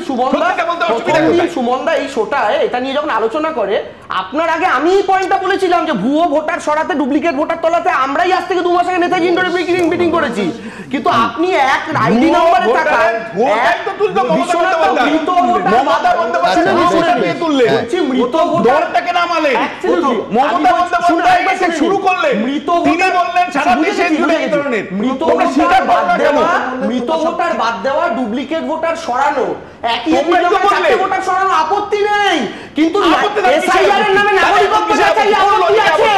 সুমনদা এই শোটায় এটা নিয়ে যখন আলোচনা করে, আপনার আগে আমি এই পয়েন্টটা বলেছিলাম যে ভুয়ো ভোটার সরাতে, ডুপ্লিকেট ভোটার তোলাতে আমরাই আজ থেকে 2 মাস আগে নেতাজি ইন্ডোরে মিটিং করেছি, কিন্তু আপনি এক আইডি নম্বরের টাকা শুরু করলে মৃত ভোটার বাদ দেওয়া, ডুপ্লিকেট ভোটার সরানো, একই ভোটার সরানো আপত্তি নেই, কিন্তু এসআইআর এর নামে নাগরিকত্ব যাচাই আপত্তি আছে।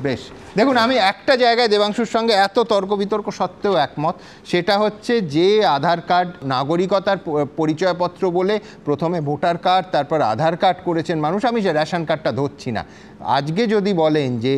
বেশ দেখুন, আমি একটা জায়গায় দেবাংশুর সঙ্গে এত তর্ক বিতর্ক সত্ত্বেও একমত, সেটা হচ্ছে যে আধার কার্ড নাগরিকতার পরিচয়পত্র বলে প্রথমে ভোটার কার্ড তারপর আধার কার্ড করেছেন মানুষ, আমি যে রেশন কার্ডটা ধরছি না, আজকে যদি বলেন যে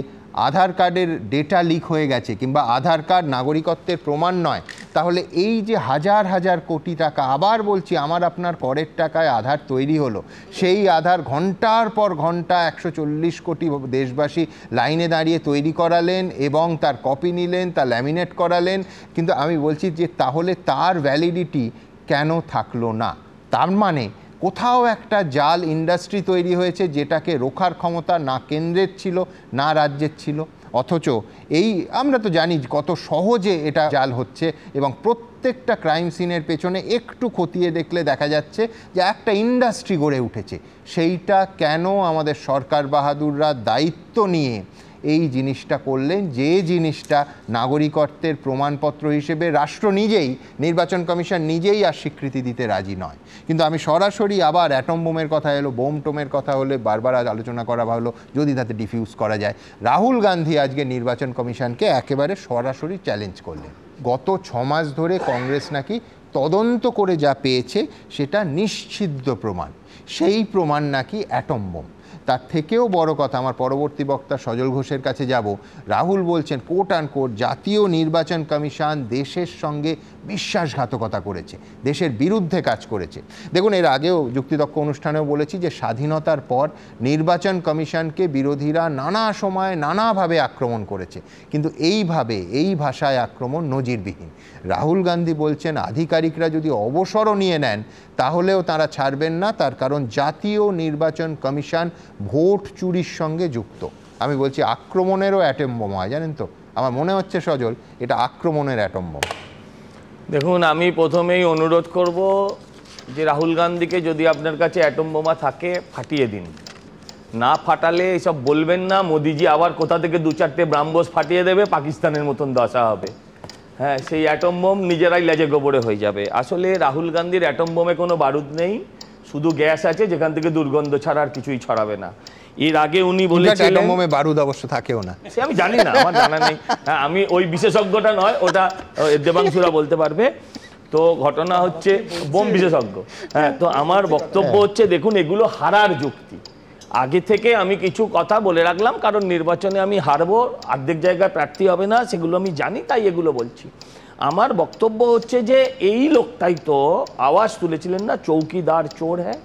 আধার কার্ডের ডেটা লিক হয়ে গেছে কিংবা আধার কার্ড নাগরিকত্বের প্রমাণ নয়, তাহলে এই যে হাজার হাজার কোটি টাকা, আবার বলছি আমার আপনার করের টাকায় আধার তৈরি হলো, সেই আধার ঘন্টার পর ঘন্টা 140 কোটি দেশবাসী লাইনে দাঁড়িয়ে তৈরি করালেন এবং তার কপি নিলেন, তা ল্যামিনেট করালেন, কিন্তু আমি বলছি যে তাহলে তার ভ্যালিডিটি কেন থাকলো না? তার মানে কোথাও একটা জাল ইন্ডাস্ট্রি তৈরি হয়েছে যেটাকে রোখার ক্ষমতা না কেন্দ্রের ছিল না রাজ্যের ছিল, অথচ এই আমরা তো জানি কত সহজে এটা জাল হচ্ছে এবং প্রত্যেকটা ক্রাইম সিনের পেছনে একটু খতিয়ে দেখলে দেখা যাচ্ছে যে একটা ইন্ডাস্ট্রি গড়ে উঠেছে। সেইটা কেন আমাদের সরকার বাহাদুররা দায়িত্ব নিয়ে এই জিনিসটা করলেন, যে জিনিসটা নাগরিকত্বের প্রমাণপত্র হিসেবে রাষ্ট্র নিজেই, নির্বাচন কমিশন নিজেই আর স্বীকৃতি দিতে রাজি নয়। কিন্তু আমি সরাসরি আবার অ্যাটম বোমের কথা এলো, বোম টোমের কথা হলে বারবার আলোচনা করা ভালো যদি তাতে ডিফিউজ করা যায়। রাহুল গান্ধী আজকে নির্বাচন কমিশনকে একেবারে সরাসরি চ্যালেঞ্জ করলেন। গত 6 মাস ধরে কংগ্রেস নাকি তদন্ত করে যা পেয়েছে সেটা নিশ্চিদ্র প্রমাণ, সেই প্রমাণ নাকি অ্যাটম বোম। তার থেকেও বড় কথা, আমার পরবর্তী বক্তা সজল ঘোষের কাছে যাব, রাহুল বলছেন কোট অ্যান্ড কোট জাতীয় নির্বাচন কমিশন দেশের সঙ্গে বিশ্বাসঘাতকতা করেছে, দেশের বিরুদ্ধে কাজ করেছে। দেখুন, এর আগেও যুক্তিতক্ক অনুষ্ঠানেও বলেছি যে স্বাধীনতার পর নির্বাচন কমিশনকে বিরোধীরা নানা সময় নানাভাবে আক্রমণ করেছে, কিন্তু এইভাবে এই ভাষায় আক্রমণ নজিরবিহীন। রাহুল গান্ধী বলছেন আধিকারিকরা যদি অবসরও নিয়ে নেন তাহলেও তারা ছাড়বেন না, তার কারণ জাতীয় নির্বাচন কমিশন ভোট চুরির সঙ্গে যুক্ত। আমি বলছি আক্রমণেরও অ্যাটম বোম হয়, জানেন তো? আমার মনে হচ্ছে সজল এটা আক্রমণের অ্যাটম বোম। দেখুন, আমি প্রথমেই অনুরোধ করব যে রাহুল গান্ধীকে যদি আপনার কাছে অ্যাটম বোমা থাকে ফাটিয়ে দিন, না ফাটালে এসব বলবেন না মোদিজি আবার কোথা থেকে 2-4টে ব্রাহ্মস ফাটিয়ে দেবে, পাকিস্তানের মতন দশা হবে। হ্যাঁ, সেই অ্যাটম বোম নিজেরাই লেজে গোবরে হয়ে যাবে। আসলে রাহুল গান্ধীর অ্যাটম বোমে কোনো বারুদ নেই, শুধু গ্যাস আছে যেখান থেকে দুর্গন্ধ ছাড়া আর কিছুই ছড়াবে না। এর আগে উনি বলেছিলেন বোমে বারুদ অবশ্য থাকেও না, সে আমি জানি না, আমার জানা নেই। হ্যাঁ, আমি ওই বিশেষজ্ঞটা নয়, ওটা দেবাংশুরা বলতে পারবে। তো ঘটনা হচ্ছে বোম বিশেষজ্ঞ। হ্যাঁ, তো আমার বক্তব্য হচ্ছে দেখুন এগুলো হারার যুক্তি। আগে থেকে আমি কিছু কথা বলে রাখলাম, কারণ নির্বাচনে আমি হারবো, অর্ধেক জায়গায় প্রার্থী হবে না, সেগুলো আমি জানি, তাই এগুলো বলছি। আমার বক্তব্য হচ্ছে যে এই লোকটাই তো আওয়াজ তুলেছিলেন না চৌকিদার চোর হ্যাঁ,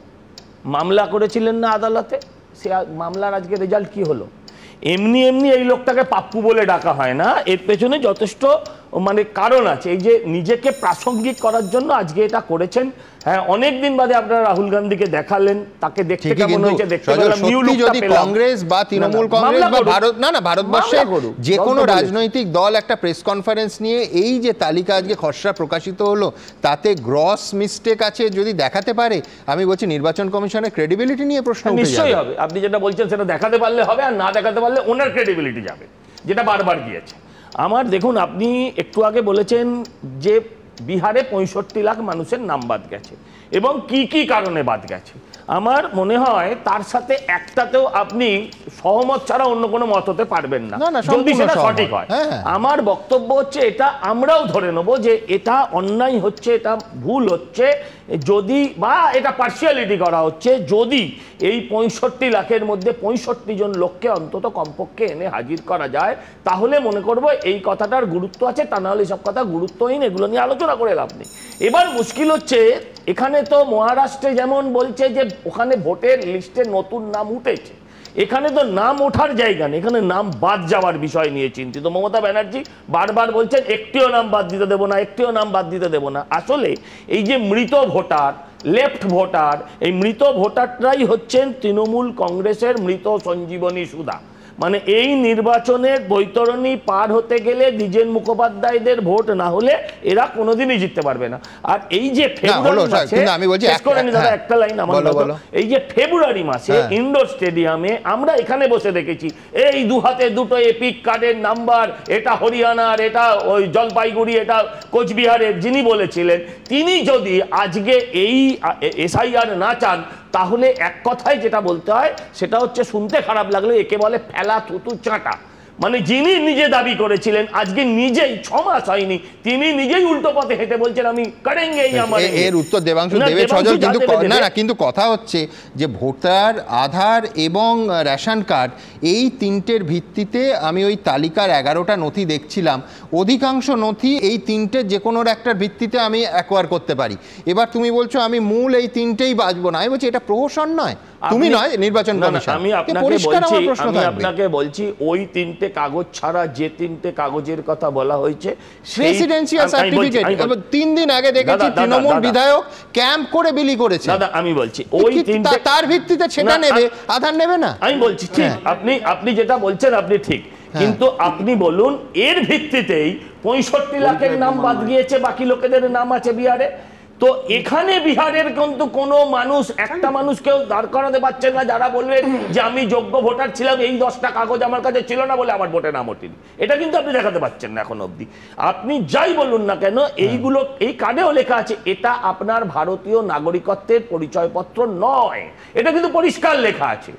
মামলা করেছিলেন না আদালতে, সে মামলার আজকে রেজাল্ট কি হলো? এমনি এমনি এই লোকটাকে পাপ্পু বলে ডাকা হয় না, এর পেছনে যথেষ্ট মানে কারণ আছে। এই যে নিজেকে প্রাসঙ্গিক করার জন্য আজকে এটা করেছেন। হ্যাঁ, অনেকদিন বাদে আপনারা রাহুল গান্ধীকে দেখালেন, তাকে দেখতে কেমন হয়েছে দেখতে পেলাম। নিউ লুকটা যদি কংগ্রেস বা তৃণমূল কংগ্রেস বা ভারতবর্ষের যে কোনো রাজনৈতিক দল একটা প্রেস কনফারেন্স নিয়ে এই যে তালিকা আজকে খসড়া প্রকাশিত হলো তাতে গ্রস মিস্টেক আছে যদি দেখাতে পারে, আমি বলছি নির্বাচন কমিশনের ক্রেডিবিলিটি নিয়ে প্রশ্ন উঠে যাবে। নিশ্চয়ই হবে, আপনি যেটা বলছেন সেটা দেখাতে পারলে হবে, আর না দেখাতে পারলে ওনার ক্রেডিবিলিটি যাবে, যেটা বারবার গিয়েছে। আমার দেখুন, আপনি একটু আগে বলেছেন যে বিহারে 65 লাখ মানুষের নাম বাদ গেছে এবং কি কি কারণে বাদ গেছে। আমার মনে হয় তার সাথে একটাতেও আপনি সহমত ছাড়া অন্য কোনো মত হতে পারবেন না, যদি সেটা সঠিক হয়। আমার বক্তব্য হচ্ছে এটা আমরাও ধরে নেব যে এটা অন্যায় হচ্ছে, এটা ভুল হচ্ছে, যদি বা এটা পার্সিয়ালিটি করা হচ্ছে, যদি এই 65 লাখের মধ্যে 65 জন লোককে অন্তত কমপক্ষে এনে হাজির করা যায়, তাহলে মনে করব এই কথাটার গুরুত্ব আছে। তা নাহলে সব কথা গুরুত্বহীন, এগুলো নিয়ে আলোচনা করে লাভ নেই। এবার মুশকিল হচ্ছে এখানে তো মহারাষ্ট্রে যেমন বলছে যে ওখানে ভোটের লিস্টে নতুন নাম উঠেছে, এখানে তো নাম ওঠার জায়গা নেই, এখানে নাম বাদ যাওয়ার বিষয় নিয়ে চিন্তিত। মমতা ব্যানার্জি বারবার বলছেন একটিও নাম বাদ দিতে দেবো না, একটিও নাম বাদ দিতে দেবো না। আসলে এই যে মৃত ভোটার, লেফট ভোটার, এই মৃত ভোটাররাই হচ্ছেন তৃণমূল কংগ্রেসের মৃত সঞ্জীবনী সুধা। মানে এই নির্বাচনের বৈতরণী পার হতে গেলে দ্বিজেন মুখোপাধ্যায়দের ভোট না হলে এরা কোনোদিনই জিততে পারবে না। আর এই যে একটা লাইন আমার, এই যে ফেব্রুয়ারি মাসে ইন্ডোর স্টেডিয়ামে আমরা এখানে বসে দেখেছি এই দু হাতে দুটো এপিক কার্ডের নাম্বার, এটা হরিয়ানার, এটা ওই জলপাইগুড়ি, এটা কোচবিহারের, যিনি বলেছিলেন তিনি যদি আজকে এই এসআইআর না চান তাহলে এক কথায় যেটা বলতে হয় সেটা হচ্ছে, শুনতে খারাপ লাগলো, একে বলে ফেলা থুতু চাটা। মানে যিনি নিজে দাবি করেছিলেন আজকে নিজেই 6 মাস হয়নি, তিনি নিজেই উল্টো পথে হেঁটে বলছেন আমি করেঙ্গে। এর উত্তর দেবাংশু দেবে সজল, কিন্তু না কিন্তু কথা হচ্ছে যে ভোটার, আধার এবং রেশন কার্ড, এই তিনটের ভিত্তিতে আমি ওই তালিকার 11টা নথি দেখছিলাম, অধিকাংশ নথি এই তিনটের যে কোনো একটার ভিত্তিতে আমি অ্যাকোয়ার করতে পারি। এবার তুমি বলছো আমি মূল এই তিনটেই বাঁচবো না, আমি বলছি এটা প্রহসন নয়, তুমি নয় নির্বাচন কমিশন। আমি আপনাকে বলছি ওই তিনটে কাগজ ছাড়া যে তিনটে কাগজের কথা বলা হয়েছে, প্রেসিডেন্সিয়াল সার্টিফিকেট 3 দিন আগে দেখেছি তৃণমূল বিধায়ক ক্যাম্প করে বিলি করেছে। দাদা আমি বলছি ওই তিনটে, তার ভিত্তিতে সেটা নেবে, আধার নেবে না। আমি বলছি ঠিক, আপনি যেটা বলছেন আপনি ঠিক, কিন্তু আপনি বলুন এর ভিত্তিতেই 65 লাখের নাম বাদ গিয়েছে, বাকি লোকেদের নাম আছে বিহারে। তো এখানে বিহারের কিন্তু কোনো মানুষ, একটা মানুষকেও দাঁড় করাতে পারছেন না যারা বলবেন যে আমি যোগ্য ভোটার ছিলাম, এই 10টা কাগজ আমার কাছে ছিল না বলে আমার ভোটে নাম ওঠেনি, এটা কিন্তু আপনি দেখাতে পারছেন না এখন অবধি। আপনি যাই বলুন না কেন, এইগুলো এই কার্ডেও লেখা আছে এটা আপনার ভারতীয় নাগরিকত্বের পরিচয়পত্র নয়, এটা কিন্তু পরিষ্কার লেখা আছে।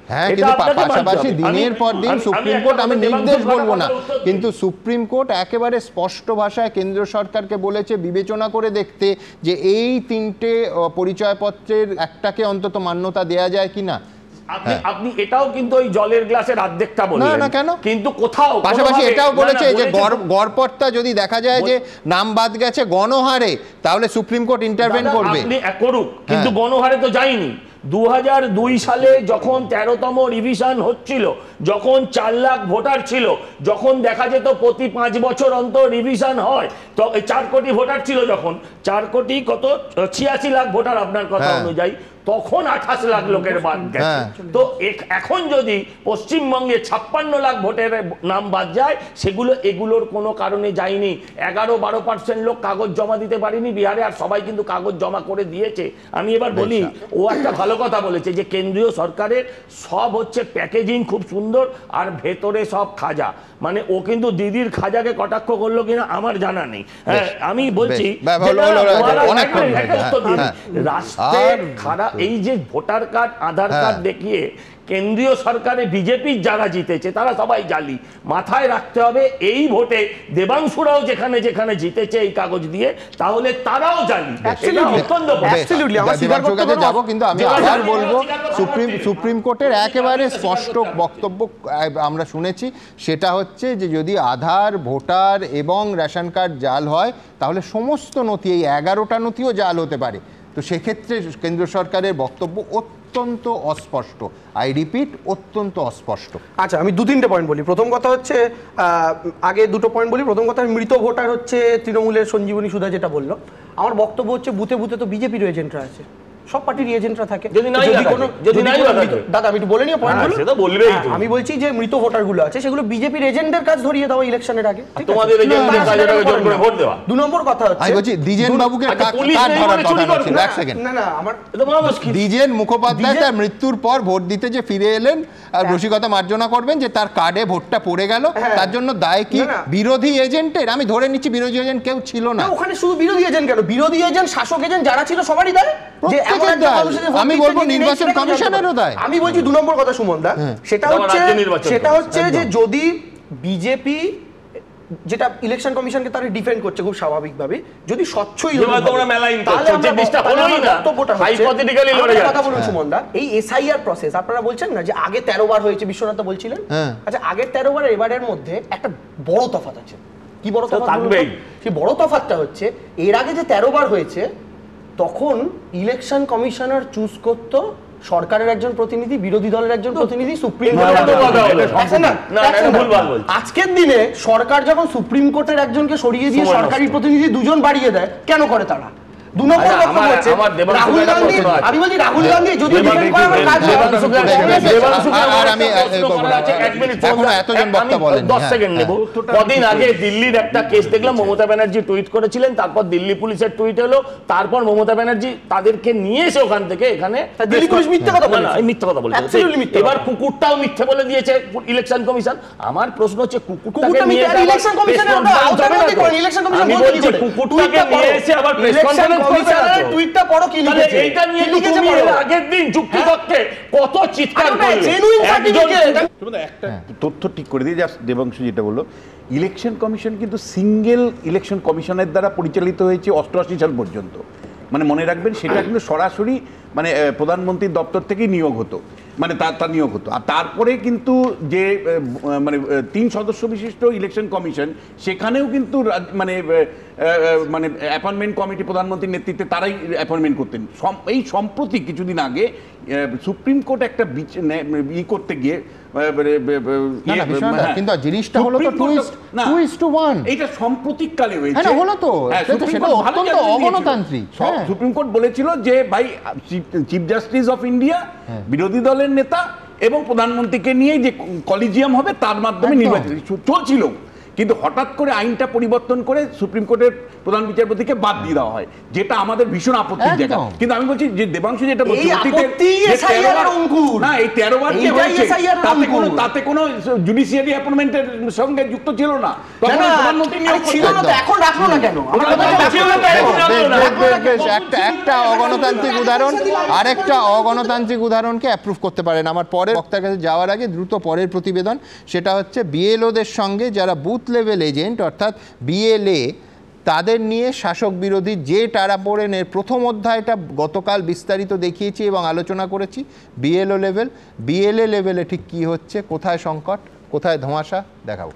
পাশাপাশি দিনের পর দিন সুপ্রিম কোর্ট, আমি নির্দেশ বলবো না, কিন্তু সুপ্রিম কোর্ট একেবারে স্পষ্ট ভাষায় কেন্দ্র সরকারকে বলেছে বিবেচনা করে দেখতে যে এই তিনটে পরিচয়পত্রের একটাকে অন্তত মান্যতা দেয়া যায় কিনা। আপনি এটাও কিন্তু ওই জলের গ্লাসের অর্ধেকটা বললেন না কেন, কিন্তু কোথাও পাশাপাশি এটাও বলেছে যে গড়পড়তা যদি দেখা যায় যে নাম বাদ গেছে গণহারে, তাহলে সুপ্রিম কোর্ট ইন্টারভেন করবে। আপনি করুক, কিন্তু গণহারে তো যায়নি। 2002 সালে যখন 13তম রিভিশন হচ্ছিল, যখন 4 লাখ ভোটার ছিল, যখন দেখা যেত প্রতি 5 বছর অন্তর রিভিশন হয়, তো 4 কোটি ভোটার ছিল, যখন 4 কোটি কত 86 লাখ ভোটার আপনার কথা অনুযায়ী, তখন 28 লাখ লোকের বাদ গেছে। তো এখন যদি পশ্চিমবঙ্গে 56 লাখ ভোটের নাম বাদ যায়, এগুলোর কোনো কারণে যায়নি। 11-12% লোক কাগজ জমা দিতে পারেনি বিহারে, আর সবাই কিন্তু কাগজ জমা করে দিয়েছে। আমি এবার বলি, ও একটা ভালো কথা বলেছে যে কেন্দ্রীয় সরকারের সব হচ্ছে প্যাকেজিং খুব সুন্দর আর ভেতরে সব খাজা। মানে ও কিন্তু দিদির খাজাকে কটাক্ষ করলো কিনা আমার জানা নেই। আমি বলছি রাষ্ট্রের খারাপ এই যে ভোটার কার্ড আধার কার্ড দেখিয়ে কেন্দ্রীয় সরকারে বিজেপির যারা জিতেছে তারা সবাই জালি। মাথায় রাখতে হবে এই ভোটে দেবাংশুরাও যেখানে যেখানে জিতেছে এই কাগজ দিয়ে, তাহলে তারাও জালি। যাবো, কিন্তু আমি আবার বলবো সুপ্রিম কোর্টের একেবারে স্পষ্ট বক্তব্য আমরা শুনেছি, সেটা হচ্ছে যে যদি আধার, ভোটার এবং রেশন কার্ড জাল হয় তাহলে সমস্ত নথি, এই 11টা নথিও জাল হতে পারে। তো সেক্ষেত্রে কেন্দ্র সরকারের বক্তব্য অত্যন্ত অস্পষ্ট, আই রিপিট, অত্যন্ত অস্পষ্ট। আচ্ছা, আমি 2-3টে পয়েন্ট বলি। প্রথম কথা হচ্ছে, আগে দুটো পয়েন্ট বলি। প্রথম কথা, মৃত ভোটার হচ্ছে তৃণমূলের সঞ্জীবনী সুধা যেটা বললো। আমার বক্তব্য হচ্ছে বুথে বুথে তো বিজেপির এজেন্টরা আছে, সব পার্টির এজেন্টরা থাকে। দাদা আমি একটু বলে নিও পয়েন্টগুলো। আমি বলছি যে মৃত ভোটারগুলো আছে সেগুলো বিজেপির এজেন্টদের কাজ ধরিয়ে দেওয়া ইলেকশনের আগে। তোমাদের এজেন্টদের কাজ এটাকে জোর করে ভোট দেওয়া। 2 নম্বর কথা হচ্ছে, আমি বলছি দ্বিজেন বাবুকে কাট ধরার কথা ছিল। এক সেকেন্ড, না না, আমার দ্বিজেন মুখোপাধ্যায় তার মৃত্যুর পর ভোট দিতে যে ফিরে এলেন আর রসিকতা মার্জনা করবেন যে তার কার্ডে ভোটটা পড়ে গেল, তার জন্য দায় কি বিরোধী এজেন্টের? আমি ধরে নিচ্ছি বিরোধী এজেন্ট কেউ ছিল না ওখানে। শুধু বিরোধী এজেন্ট কেন, বিরোধী এজেন্ট, শাসক এজেন্ট যারা ছিল সবারই দায়। আমি বলবো নির্বাচন কমিশনেরও দায়। আমি বলছি 2 নম্বর কথা সুমন দা, সেটা হচ্ছে যে যদি বিজেপি, যেটা ইলেকশন কমিশনকে তারা ডিফেন্ড করছে খুব স্বাভাবিকভাবে, যদি স্বচ্ছই কথা বলুন সুমন দা, এই এসআইআর প্রসেস আপনারা বলছেন না যে আগে 13 বার হয়েছে, বিশ্বনাথ বলছিলেন। আচ্ছা, আগের 13 বার এবারের মধ্যে একটা বড় তফাৎ আছে। কি বড় তফাৎ? সেই বড় তফাৎটা হচ্ছে এর আগে যে 13 বার হয়েছে তখন ইলেকশন কমিশনার চুজ করতো সরকারের একজন প্রতিনিধি, বিরোধী দলের একজন প্রতিনিধি, সুপ্রিম কোর্টের। আজকের দিনে সরকার যখন সুপ্রিম কোর্টের একজনকে সরিয়ে দিয়ে সরকারি প্রতিনিধি 2 জন বাড়িয়ে দেয়, কেন করে তারা? 2 নম্বর বক্তব্য হচ্ছে রাহুল গান্ধী। আমি বলছি রাহুল গান্ধী যদি ডিফেন্ড করে আমার কাজ হবে। আর আমি এখনো এতজন বক্তা বলেন, 10 সেকেন্ড নেব। কদিন আগে দিল্লির একটা কেস দেখলাম, মমতা ব্যানার্জি টুইট করেছিলেন, তারপর দিল্লি পুলিশের টুইট হলো, তারপর মমতা ব্যানার্জি তাদেরকে নিয়ে এসে ওখান থেকে এখানে দিল্লি পুলিশ মিথ্যা কথা বলে। মিথ্যা কথা বলছে, এবার কুকুরটাও মিথ্যে বলে দিয়েছে ইলেকশন কমিশন। আমার প্রশ্ন হচ্ছে কুকুরটাকে নিয়ে ইলেকশন কমিশনের ইলেকশন কমিশন আমি বলছি কুকুরটাকে নিয়ে এসে আবার প্রেস কনফারেন্স কমিশনের টুইটটা পড়ো কি লিখেছে। এইটা নিয়ে তুমি আগের দিন যুক্তিতর্কে কত চিৎকার করলে। Genuine certificate. তোমরা একটা তথ্য ঠিক করে দিয়ে, জাস্ট দেবাংশু যেটা বললো, ইলেকশন কমিশন কিন্তু সিঙ্গেল ইলেকশন কমিশনের দ্বারা পরিচালিত হয়েছে 88 সাল পর্যন্ত। মানে মনে রাখবেন, সেটা কিন্তু সরাসরি মানে প্রধানমন্ত্রীর দপ্তর থেকেই নিয়োগ হতো, মানে তার নিয়োগ হতো। আর তারপরে কিন্তু যে মানে 3 সদস্য বিশিষ্ট ইলেকশন কমিশন, সেখানেও কিন্তু মানে মানে অ্যাপয়েন্টমেন্ট কমিটি প্রধানমন্ত্রীর নেতৃত্বে তারাই অ্যাপয়েন্টমেন্ট করতেন। এই সম্প্রতি কিছুদিন আগে সুপ্রিম কোর্ট একটা করতে গিয়ে কিন্তু জিনিসটা হলো তো 2:1, এটা সাম্প্রতিককালে হয়েছে। হলো তো, সেটা অত্যন্ত অগণতান্ত্রিক। সুপ্রিম কোর্ট বলেছিল যে ভাই, চিফ জাস্টিস অফ ইন্ডিয়া, বিরোধী দলের নেতা এবং প্রধানমন্ত্রীকে নিয়ে যে কলিজিয়াম হবে তার মাধ্যমে নির্বাচিত চলছিল। কিন্তু হঠাৎ করে আইনটা পরিবর্তন করে সুপ্রিম কোর্টের প্রধান বিচারপতিকে বাদ দিয়ে দেওয়া হয়, যেটা আমাদের ভীষণ আপত্তির জায়গা। কিন্তু আমি বলছি যে দেবাংশু যেটা বলছে, না এই 13 বার যে হয়েছে তাতে কোনো জুডিশিয়ারি অ্যাপয়েন্টমেন্টের সঙ্গে যুক্ত ছিল না। প্রধানমন্ত্রী নিয়োগ ছিল না, তো এখন রাখলো না কেন? একটা অগণতান্ত্রিক উদাহরণ, আরেকটা অগণতান্ত্রিক উদাহরণকে অ্যাপ্রুভ করতে পারেন। আমার পরের বক্তার কাছে যাওয়ার আগে দ্রুত পরের প্রতিবেদন, সেটা হচ্ছে বিএলওদের সঙ্গে যারা বুথ লেভেল এজেন্ট অর্থাৎ বিএলএ, তাদের নিয়ে শাসক বিরোধী যে টারাপোড়েনের প্রথম অধ্যায়টা গতকাল বিস্তারিত দেখিয়েছি এবং আলোচনা করেছি। বিএলএ লেভেলে ঠিক কি হচ্ছে, কোথায় সংকট, কোথায় ধোঁয়াশা, দেখাবো।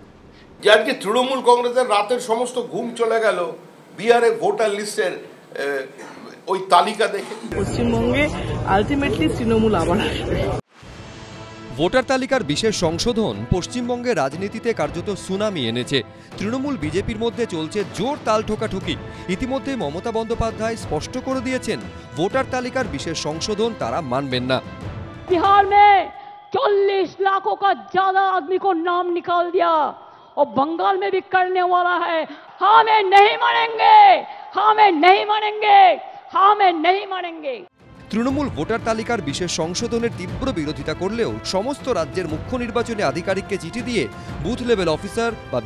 যে আজকে তৃণমূল কংগ্রেসের রাতের সমস্ত ঘুম চলে গেল বিহারের ভোটার লিস্টের ওই তালিকা দেখে। পশ্চিমবঙ্গে আলটিমেটলি তৃণমূল আবার আসবে। ভোটার তালিকার বিশেষ সংশোধন পশ্চিমবঙ্গের রাজনীতিতে কার্যত সুনামি এনেছে। তৃণমূল বিজেপির মধ্যে চলছে জোর তাল ঠোকাঠুকি। ইতিমধ্যে মমতা বন্দ্যোপাধ্যায় স্পষ্ট করে দিয়েছেন, ভোটার তালিকার বিশেষ সংশোধন তারা মানবেন না। बिहार में 40 लाखों का ज्यादा आदमी को नाम निकाल दिया और बंगाल में भी करने वाला है। हमें नहीं मानेंगे, हमें नहीं मानेंगे, हमें नहीं मानेंगे। তৃণমূল ভোটার তালিকার বিশেষ সংশোধনের তীব্র বিরোধিতা করলেও সমস্ত রাজ্যের মুখ্য নির্বাচনী আধিকারিককে চিঠি দিয়ে বুথ লেভেল অফিসার বা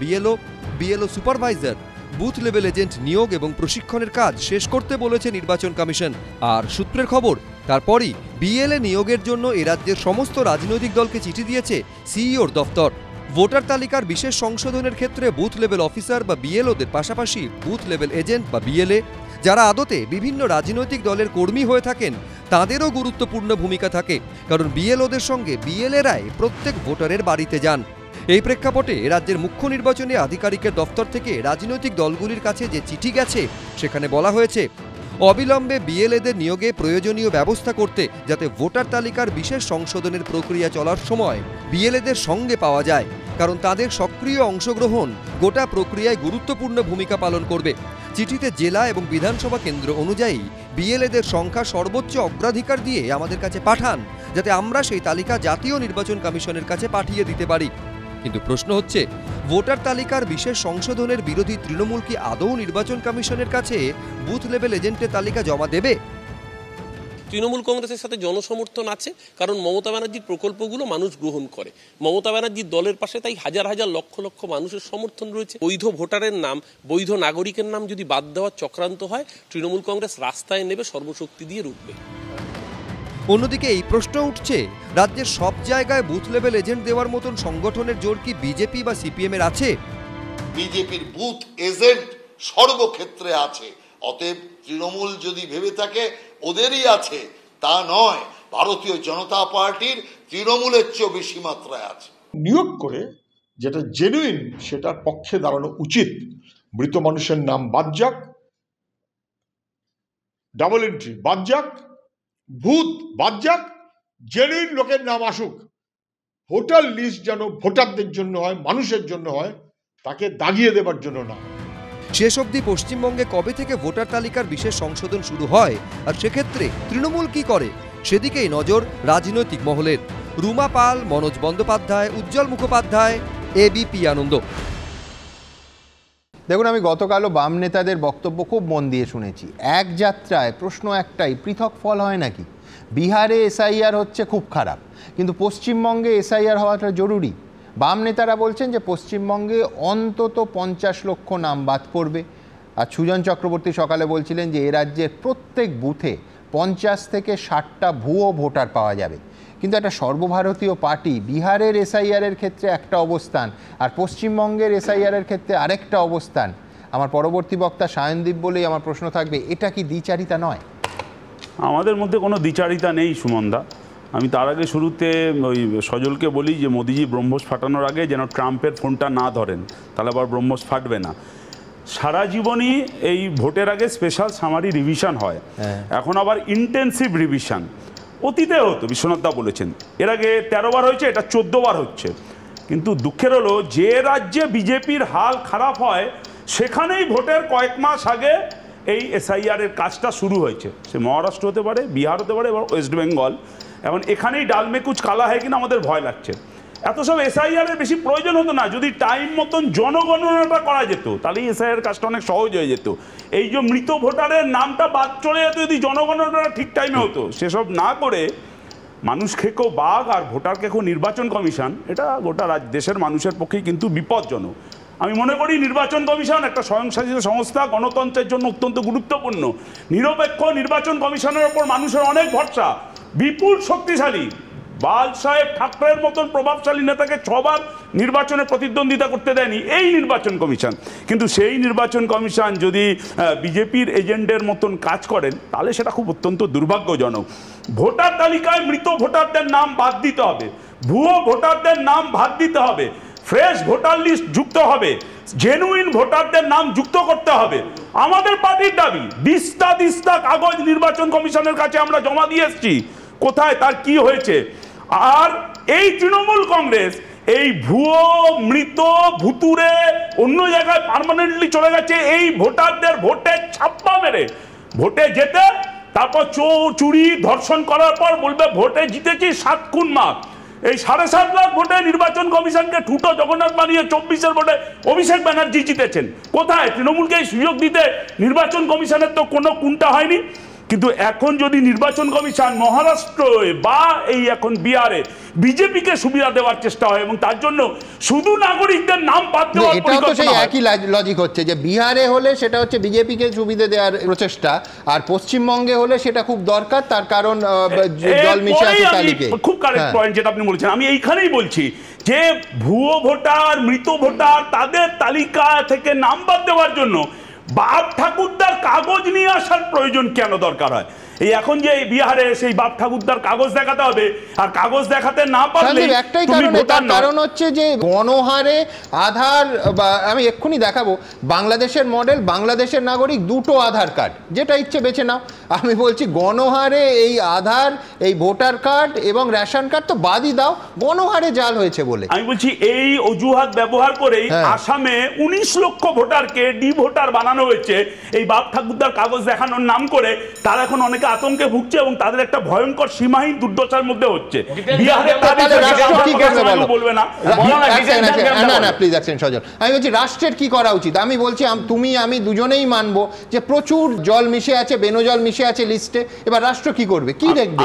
BLO supervisor, booth level agent নিয়োগ এবং প্রশিক্ষণের কাজ শেষ করতে বলেছে নির্বাচন কমিশন। আর সূত্রের খবর, তারপরই বিএলএ নিয়োগের জন্য এ রাজ্যের সমস্ত রাজনৈতিক দলকে চিঠি দিয়েছে সিইওর দফতর। ভোটার তালিকার বিশেষ সংশোধনের ক্ষেত্রে বুথ লেভেল অফিসার বা বিএলওদের পাশাপাশি বুথ লেভেল এজেন্ট বা বিএলএ, যারা আদতে বিভিন্ন রাজনৈতিক দলের কর্মী হয়ে থাকেন, তাদেরও গুরুত্বপূর্ণ ভূমিকা থাকে, কারণ বিএলওদের সঙ্গে বিএলএরাই প্রত্যেক ভোটারের বাড়িতে যান। এই প্রেক্ষাপটে রাজ্যের মুখ্য নির্বাচনী আধিকারিকের দফতর থেকে রাজনৈতিক দলগুলির কাছে যে চিঠি গেছে, সেখানে বলা হয়েছে অবিলম্বে বিএলএদের নিয়োগে প্রয়োজনীয় ব্যবস্থা করতে, যাতে ভোটার তালিকার বিশেষ সংশোধনের প্রক্রিয়া চলার সময় বিএলএদের সঙ্গে পাওয়া যায়, কারণ তাদের সক্রিয় অংশগ্রহণ গোটা প্রক্রিয়ায় গুরুত্বপূর্ণ ভূমিকা পালন করবে। চিঠিতে জেলা এবং বিধানসভা কেন্দ্র অনুযায়ী বিএলএদের সংখ্যা সর্বোচ্চ অগ্রাধিকার দিয়ে আমাদের কাছে পাঠান, যাতে আমরা সেই তালিকা জাতীয় নির্বাচন কমিশনের কাছে পাঠিয়ে দিতে পারি। কিন্তু প্রশ্ন হচ্ছে, ভোটার তালিকার বিশেষ সংশোধনের বিরোধী তৃণমূল কি আদৌ নির্বাচন কমিশনের কাছে বুথ লেভেল এজেন্টের তালিকা জমা দেবে? তৃণমূল কংগ্রেসের সাথে জনসমর্থন আছে, কারণ মমতা ব্যানার্জির প্রকল্পগুলো মানুষ গ্রহণ করে। মমতা ব্যানার্জির দলের পাশে তাই হাজার হাজার লক্ষ লক্ষ মানুষের সমর্থন রয়েছে। বৈধ ভোটারের নাম, বৈধ নাগরিকের নাম যদি বাদ দেওয়ার চক্রান্ত হয়, তৃণমূল কংগ্রেস রাস্তায় নেবে, সর্বশক্তি দিয়ে রুখবে। অন্যদিকে এই প্রশ্ন উঠছে, রাজ্যের সব জায়গায় বুথ লেভেল এজেন্ট দেওয়ার মতন সংগঠনের জোর কি বিজেপি বা সিপিএম এর আছে? বিজেপির বুথ এজেন্ট সর্বক্ষেত্রে আছে, অতএব তৃণমূল যদি ভেবে থাকে ওদেরই আছে, তা নয়। ভারতীয় জনতা পার্টির তৃণমূলের চেয়েও বেশি মাত্রায় আছে। নিয়োগ করে যেটা জেনুইন সেটার পক্ষে দাঁড়ানো উচিত। মৃত মানুষের নাম বাদ যাক, ডাবল এন্ট্রি বাদ যাক, ভূত বাদ যাক, জেনুইন লোকের নাম আসুক। ভোটার লিস্ট যেন ভোটারদের জন্য হয়, মানুষের জন্য হয়, তাকে দাগিয়ে দেবার জন্য না। শেষ অবধি পশ্চিমবঙ্গে কবে থেকে ভোটার তালিকার বিশেষ সংশোধন শুরু হয়, আর সেক্ষেত্রে তৃণমূল কি করে, সেদিকেই নজর রাজনৈতিক মহলের। রুমা পাল, মনোজ বন্দ্যোপাধ্যায়, উজ্জ্বল মুখোপাধ্যায়, এবিপি আনন্দ। দেখুন, আমি গতকালও বাম নেতাদের বক্তব্য খুব মন দিয়ে শুনেছি। এক যাত্রায় প্রশ্ন একটাই, পৃথক ফল হয় নাকি? বিহারে এসআইআর হচ্ছে খুব খারাপ, কিন্তু পশ্চিমবঙ্গে এসআইআর হওয়াটা জরুরি। বাম নেতারা বলছেন যে পশ্চিমবঙ্গে অন্তত 50 লক্ষ নাম বাদ পড়বে। আর সুজন চক্রবর্তী সকালে বলছিলেন যে এ রাজ্যের প্রত্যেক বুথে 50 থেকে 60টা ভুয়ো ভোটার পাওয়া যাবে। কিন্তু একটা সর্বভারতীয় পার্টি বিহারের এসআইআরের ক্ষেত্রে একটা অবস্থান, আর পশ্চিমবঙ্গের এসআইআরের ক্ষেত্রে আরেকটা অবস্থান। আমার পরবর্তী বক্তা সায়নদীপ বলেই আমার প্রশ্ন থাকবে, এটা কি দ্বিচারিতা নয়? আমাদের মধ্যে কোনো দ্বিচারিতা নেই সুমনদা। আমি তার আগে শুরুতে ওই সজলকে বলি যে মোদিজি ব্রহ্মোস ফাটানোর আগে যেন ট্রাম্পের ফোনটা না ধরেন, তাহলে আবার ব্রহ্মোস ফাটবে না। সারা জীবনই এই ভোটের আগে স্পেশাল সামারি রিভিশন হয়, এখন আবার ইন্টেন্সিভ রিভিশন। অতীতে হতো, বিশ্বনাথদা বলেছেন, এর আগে 13 বার হয়েছে, এটা 14 বার হচ্ছে। কিন্তু দুঃখের হলো, যে রাজ্যে বিজেপির হাল খারাপ হয় সেখানেই ভোটের কয়েক মাস আগে এই এসআইআর এর কাজটা শুরু হয়েছে। সে মহারাষ্ট্র হতে পারে, বিহার হতে পারে, এবং ওয়েস্ট বেঙ্গল। এখন এখানেই ডাল মে কুচ কালা হয় কিনা আমাদের ভয় লাগছে। এত সব এসআইআর এর বেশি প্রয়োজন হতো না, যদি টাইম মতন জনগণনাটা করা যেত, তাহলেই এসআইআর কাজটা অনেক সহজ হয়ে যেত। এই যে মৃত ভোটারের নামটা বাদ চলে যেত যদি জনগণনাটা ঠিক টাইমে হতো, সেসব না করে মানুষ খেকো বাঘ আর ভোটার খেকো নির্বাচন কমিশন, এটা গোটা দেশের মানুষের পক্ষেই কিন্তু বিপজ্জনক। আমি মনে করি নির্বাচন কমিশন একটা স্বয়ংশাসিত সংস্থা, গণতন্ত্রের জন্য অত্যন্ত গুরুত্বপূর্ণ। নিরপেক্ষ নির্বাচন কমিশনের ওপর মানুষের অনেক ভরসা, বিপুল শক্তিশালী। বাল সাহেব ঠাকরের মতন প্রভাবশালী নেতাকে 6 বার নির্বাচনে প্রতিদ্বন্দ্বিতা করতে দেয়নি এই নির্বাচন কমিশন। কিন্তু সেই নির্বাচন কমিশন যদি বিজেপির এজেন্ডের মতন কাজ করেন, তাহলে সেটা খুব অত্যন্ত দুর্ভাগ্যজনক। ভোটার তালিকায় মৃত ভোটারদের নাম বাদ দিতে হবে, ভুয়ো ভোটারদের নাম বাদ দিতে হবে, ফ্রেশ ভোটার লিস্ট যুক্ত হবে, জেনুইন ভোটারদের নাম যুক্ত করতে হবে। আমাদের পার্টির দাবি, দিস্তা কাগজ নির্বাচন কমিশনের কাছে আমরা জমা দিয়ে এসেছি, কোথায় তার কি হয়েছে? আর এই তৃণমূল কংগ্রেস এই ভুয়ো মৃত ভুতুরে অন্য জায়গায় পার্মানেন্টলি চলে গেছে, এই ভোটারদের ভোটে ছাপ্পা মেরে ভোটে যেতে, তারপর চুরি ধর্ষণ করার পর বলবে ভোটে জিতেছি 7 খুন মাপ। এই 7.5 লাখ ভোটে নির্বাচন কমিশনকে ঠুটো জগন্নাথ বানিয়ে 24-এর ভোটে অভিষেক ব্যানার্জি জিতেছেন। কোথায়? তৃণমূলকে এই সুযোগ দিতে নির্বাচন কমিশনের তো কোনো কুণ্ঠা হয়নি। কিন্তু এখন যদি নির্বাচন কমিশন মহারাষ্ট্রে বা এই এখন বিহারে বিজেপিকে সুবিধা দেওয়ার চেষ্টা হয় এবং তার জন্য শুধু নাগরিকদের নাম বাদ দেওয়ার এটাও তো সেই একই লজিক হচ্ছে যে বিহারে হলে সেটা হচ্ছে বিজেপিকে সুবিধা দেওয়ার প্রচেষ্টা, আর পশ্চিমবঙ্গে হলে সেটা খুব দরকার, তার কারণ জল মিশে আছে তালিকে। খুব কারেক্ট পয়েন্ট যেটা আপনি বলেছেন, আমি এইখানেই বলছি যে ভুয়ো ভোটার, মৃত ভোটার, তাদের তালিকা থেকে নাম বাদ দেওয়ার জন্য বাপ ঠাকুরদার কাগজ নিয়ে আসার প্রয়োজন কেন দরকার হয়? এই এখন যে বিহারে সেই বাপ ঠাকুরদার কাগজ দেখাতে হবে, আর কাগজ দেখাতে না পারলে একটাই কারণ হচ্ছে যে গণহারে আধার, আমি এক্ষুনি দেখাবো বাংলাদেশের মডেল, বাংলাদেশের নাগরিক দুটো আধার কার্ড, যেটা ইচ্ছে বেছে নাও। আমি বলছি গণহারে এই আধার, এই ভোটার কার্ড এবং রেশন কার্ড তো বাদই দাও, গণহারে জাল হয়েছে বলে। আমি বলছি এই অজুহাত ব্যবহার করেই আসামে 19 লক্ষ ভোটারকে ডি ভোটার বানানো হয়েছে এই বাপ ঠাকুরদার কাগজ দেখানোর নাম করে। তারা এখন অনেকে আতঙ্কে ভুগছে এবং তাদের একটা ভয়ঙ্কর সীমাহীন দুর্দশার মধ্যে হচ্ছে। আমি বলছি রাষ্ট্রের কি করা উচিত? আমি বলছি তুমি আমি দুজনেই মানবো যে প্রচুর জল মিশে আছে, বেনো জল মিশে আছে লিস্টে। এবার রাষ্ট্র কি করবে, কি দেখবে?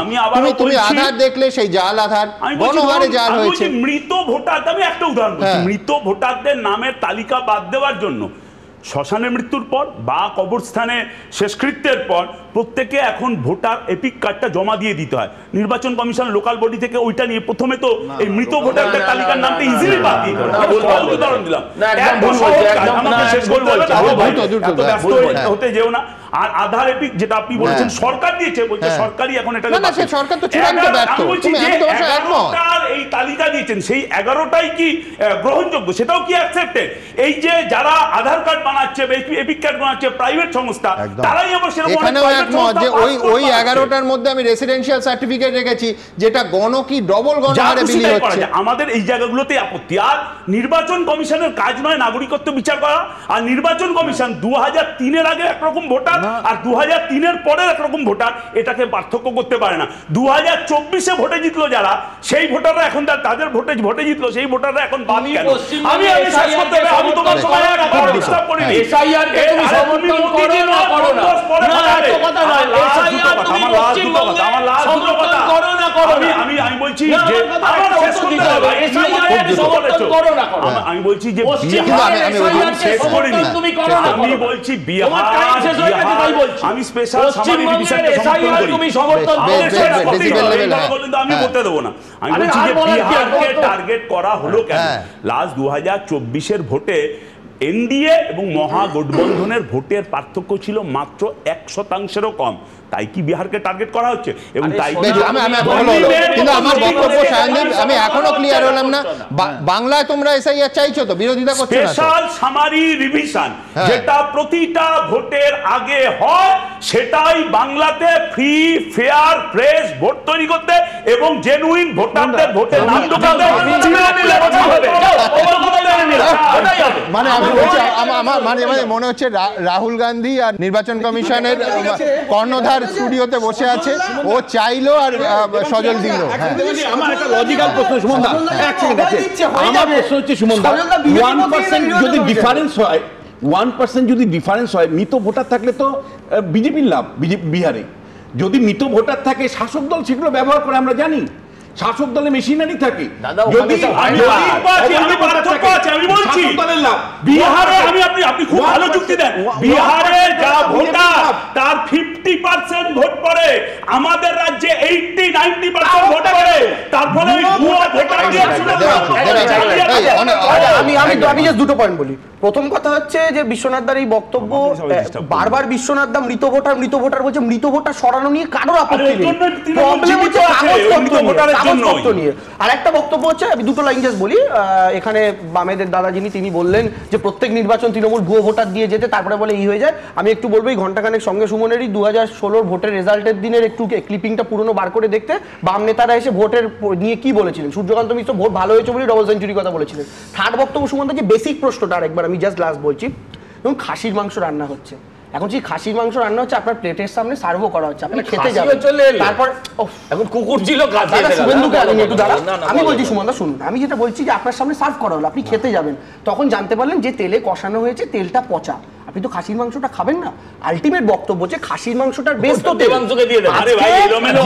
তুমি আধার দেখলে সেই জাল আধার, গণহারে জাল হয়েছে। মৃত ভোটার, আমি একটা উদাহরণ বলছি, মৃত ভোটারদের নামের তালিকা বাদ দেওয়ার জন্য শ্মশানে মৃত্যুর পর বা কবরস্থানে শেষকৃত্যের পর প্রত্যেকে এখন ভোটার এপিক কার্ডটা জমা দিয়ে দিতে হয়। নির্বাচন কমিশন লোকাল বডি থেকে ওইটা নিয়ে প্রথমে তো এই মৃত ভোটারদের তালিকার নামটা ইজিলি বাদ দিয়ে উদাহরণ দিলাম। হতে যেও না। আর আধার এপিক যেটা আপনি বলেছেন সরকার দিয়েছে, বলছে সরকারই এখন এটা সরকার তো চূড়ান্ত ব্যর্থ। এই তালিকা দিয়েছেন, সেই 11টাই কি গ্রহণযোগ্য? সেটাও কি অ্যাকসেপ্টেড? এই যে যারা আধার কার্ড বানাচ্ছে, এপিক কার্ড বানাচ্ছে প্রাইভেট সংস্থা, তারাই আবার সেরকম যে ওই 11টার মধ্যে আমি রেসিডেন্সিয়াল সার্টিফিকেট রেখেছি যেটা কি ডবল গণহারে বিলি হচ্ছে। আমাদের এই জায়গাগুলোতে আপত্তি। আর নির্বাচন কমিশনের কাজ নয় নাগরিকত্ব বিচার করা, আর নির্বাচন কমিশন 2003-এর আগে একরকম ভোটার আর 2003-এর পরের একরকম ভোটার, এটাকে পার্থক্য করতে পারে না। 2024-এ ভোটে জিতলো যারা, সেই ভোটাররা এখন তাদের ভোটে জিতলো, সেই ভোটাররা এখন বাদ কেন? আমি শেষ করতে হবে, আমি তোমার সময় ডিস্টার্ব করিনি। এসআইআর কে তুমি সমর্থন করো না করো না, না এত কথা নয়। এসআইআর তুমি পশ্চিমবঙ্গে সমর্থন করো না করো না, আমি বলছি যে আমার শেষ করতে হবে। এসআইআর এর সমর্থন করো না করো না, আমি বলছি যে বিহার আমি শেষ করিনি, আমি বলছি বিহার আমি স্পেশাল সামাজিক ডিভিশনকে সমর্থন করি, আমি বলতে দেবো না। আমি বলছি যে বিহারকে টার্গেট করা হলো কেন? লাস্ট 2024-এর ভোটে এনডিএ এবং মহাগঠবন্ধনের ভোটের পার্থক্য ছিল মাত্র 1%-এরও কম। তাই কি বিহারকে টার্গেট করা হচ্ছে? এবং তাই কিন্তু আমার বক্তব্য আমি এখনো ক্লিয়ার হলাম না, বাংলায় তোমরা এসআইআর চাইছো তো, বিরোধিতা করছো না? স্পেশাল সামারি রিভিশন যেটা প্রতিটা ভোটের আগে হয়, সেটাই বাংলাতে ফ্রি ফেয়ার ফ্রেশ ভোট তৈরি করতে এবং জেনুইন ভোটারদের ভোটে নাম ঢোকাতে। মানে আমি বলছি আমার মনে হচ্ছে রাহুল গান্ধী আর নির্বাচন কমিশনের কর্ণধার স্টুডিওতে বসে আছে, ও চাইলো আর সজল দিল। আমার একটা লজিক্যাল প্রশ্ন সুমনদা, এক সেকেন্ড আছে, আমার প্রশ্ন হচ্ছে সুমনদা, 1% যদি ডিফারেন্স হয়, 1% যদি ডিফারেন্স হয়, মৃত ভোটার থাকলে তো বিজেপির লাভ। বিহারে যদি মৃত ভোটার থাকে, শাসক দল সেগুলো ব্যবহার করে, আমরা জানি শাসক দলে মেশিনারি থাকে। আপনি খুব ভালো যুক্তি দেন। বিহারে যা ভোটার তার 50% ভোট পড়ে, আমাদের রাজ্যে 80-90% ভোট পড়ে। তারপরে আমি জাস্ট দুটো পয়েন্ট বলি। প্রথম কথা হচ্ছে যে বিশ্বনাথদার এই বক্তব্য, বারবার বিশ্বনাথদা মৃত ভোটার বলছে, মৃত ভোটার সরানো নিয়ে কারোর আপত্তি নেই, প্রবলেম হচ্ছে কাগজপত্র নিয়ে। আর একটা বক্তব্য হচ্ছে, আমি দুটো লাইন জাস্ট বলি, এখানে বামেদের দাদা যিনি, তিনি বললেন যে প্রত্যেক নির্বাচন তৃণমূল ভুয়ো ভোটার দিয়ে যেতে, তারপরে বলে হয়ে যায়। আমি একটু বলবো এই ঘন্টাখানেক সঙ্গে সুমনেরই 2016 ভোটের রেজাল্টের দিনের একটু ক্লিপিংটা পুরনো বার করে দেখতে, বাম নেতারা এসে ভোটের নিয়ে কি বলেছিলেন। সূর্যকান্ত মিশ্র ভোট ভালো হয়েছে বলে ডবল সেঞ্চুরি কথা বলেছিলেন। থার্ড বক্তব্য সুমন্ত, যে বেসিক প্রশ্নটা আরেকবার আমি জাস্ট লাস্ট বলছি, এবং খাসির মাংস রান্না হচ্ছে, এখন সেই খাসির মাংস রান্না হচ্ছে, আপনার প্লেটের সামনে সার্ভও করা হচ্ছে, আপনি খেতে যাবেন, তারপর এখন কুকুর ছিল শুভেন্দুকে একটু দাঁড়া, আমি বলছি সুমনদা শুনুন, আমি যেটা বলছি যে আপনার সামনে সার্ভ করা হলো, আপনি খেতে যাবেন, তখন জানতে পারলেন যে তেলে কষানো হয়েছে, তেলটা পচা, আপনি তো খাসির মাংসটা খাবেন না। আলটিমেট বক্তব্য যে খাসির মাংসটার বেশ তো দেবাংশুকে দিয়ে দেন। আরে ভাই এলোমেলো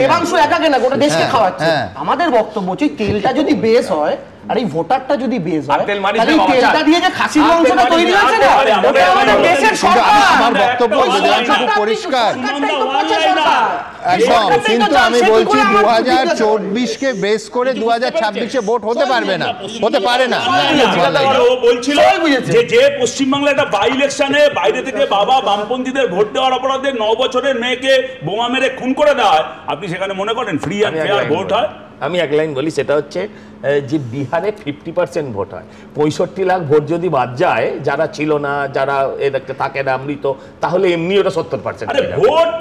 দেবাংশু একাকে না গোটা দেশকে খাওয়াচ্ছে। আমাদের বক্তব্য হচ্ছে তেলটা যদি বেশ হয় আর এই ভোটারটা যদি বেশ হয় তাহলে তেলটা দিয়ে যে খাসির মাংসটা তৈরি হয়েছে না ওটা আমাদের দেশের সরকার। আমার বক্তব্য খুব পরিষ্কার একদম, কিন্তু আমি বলছি 2024-কে বেস করে 2026-এ ভোট হতে পারবে না, হতে পারে না। ও বলছিল যে পশ্চিমবাংলা একটা বাই ইলেকশনে বাইরে থেকে বাবা বামপন্থীদের ভোট দেওয়ার অপরাধে 9 বছরের মেয়েকে বোমা মেরে খুন করে দেওয়া হয়, আপনি সেখানে মনে করেন ফ্রি অ্যান্ড ফেয়ার ভোট হয়? আমি এক লাইন বলি, সেটা হচ্ছে যে বিহারে 50% ভোট হয়। 65 লাখ ভোট যদি বাদ যায়, যারা ছিল না, যারা এদেরকে থাকে না মৃত, তাহলে এমনি ওটা 70%।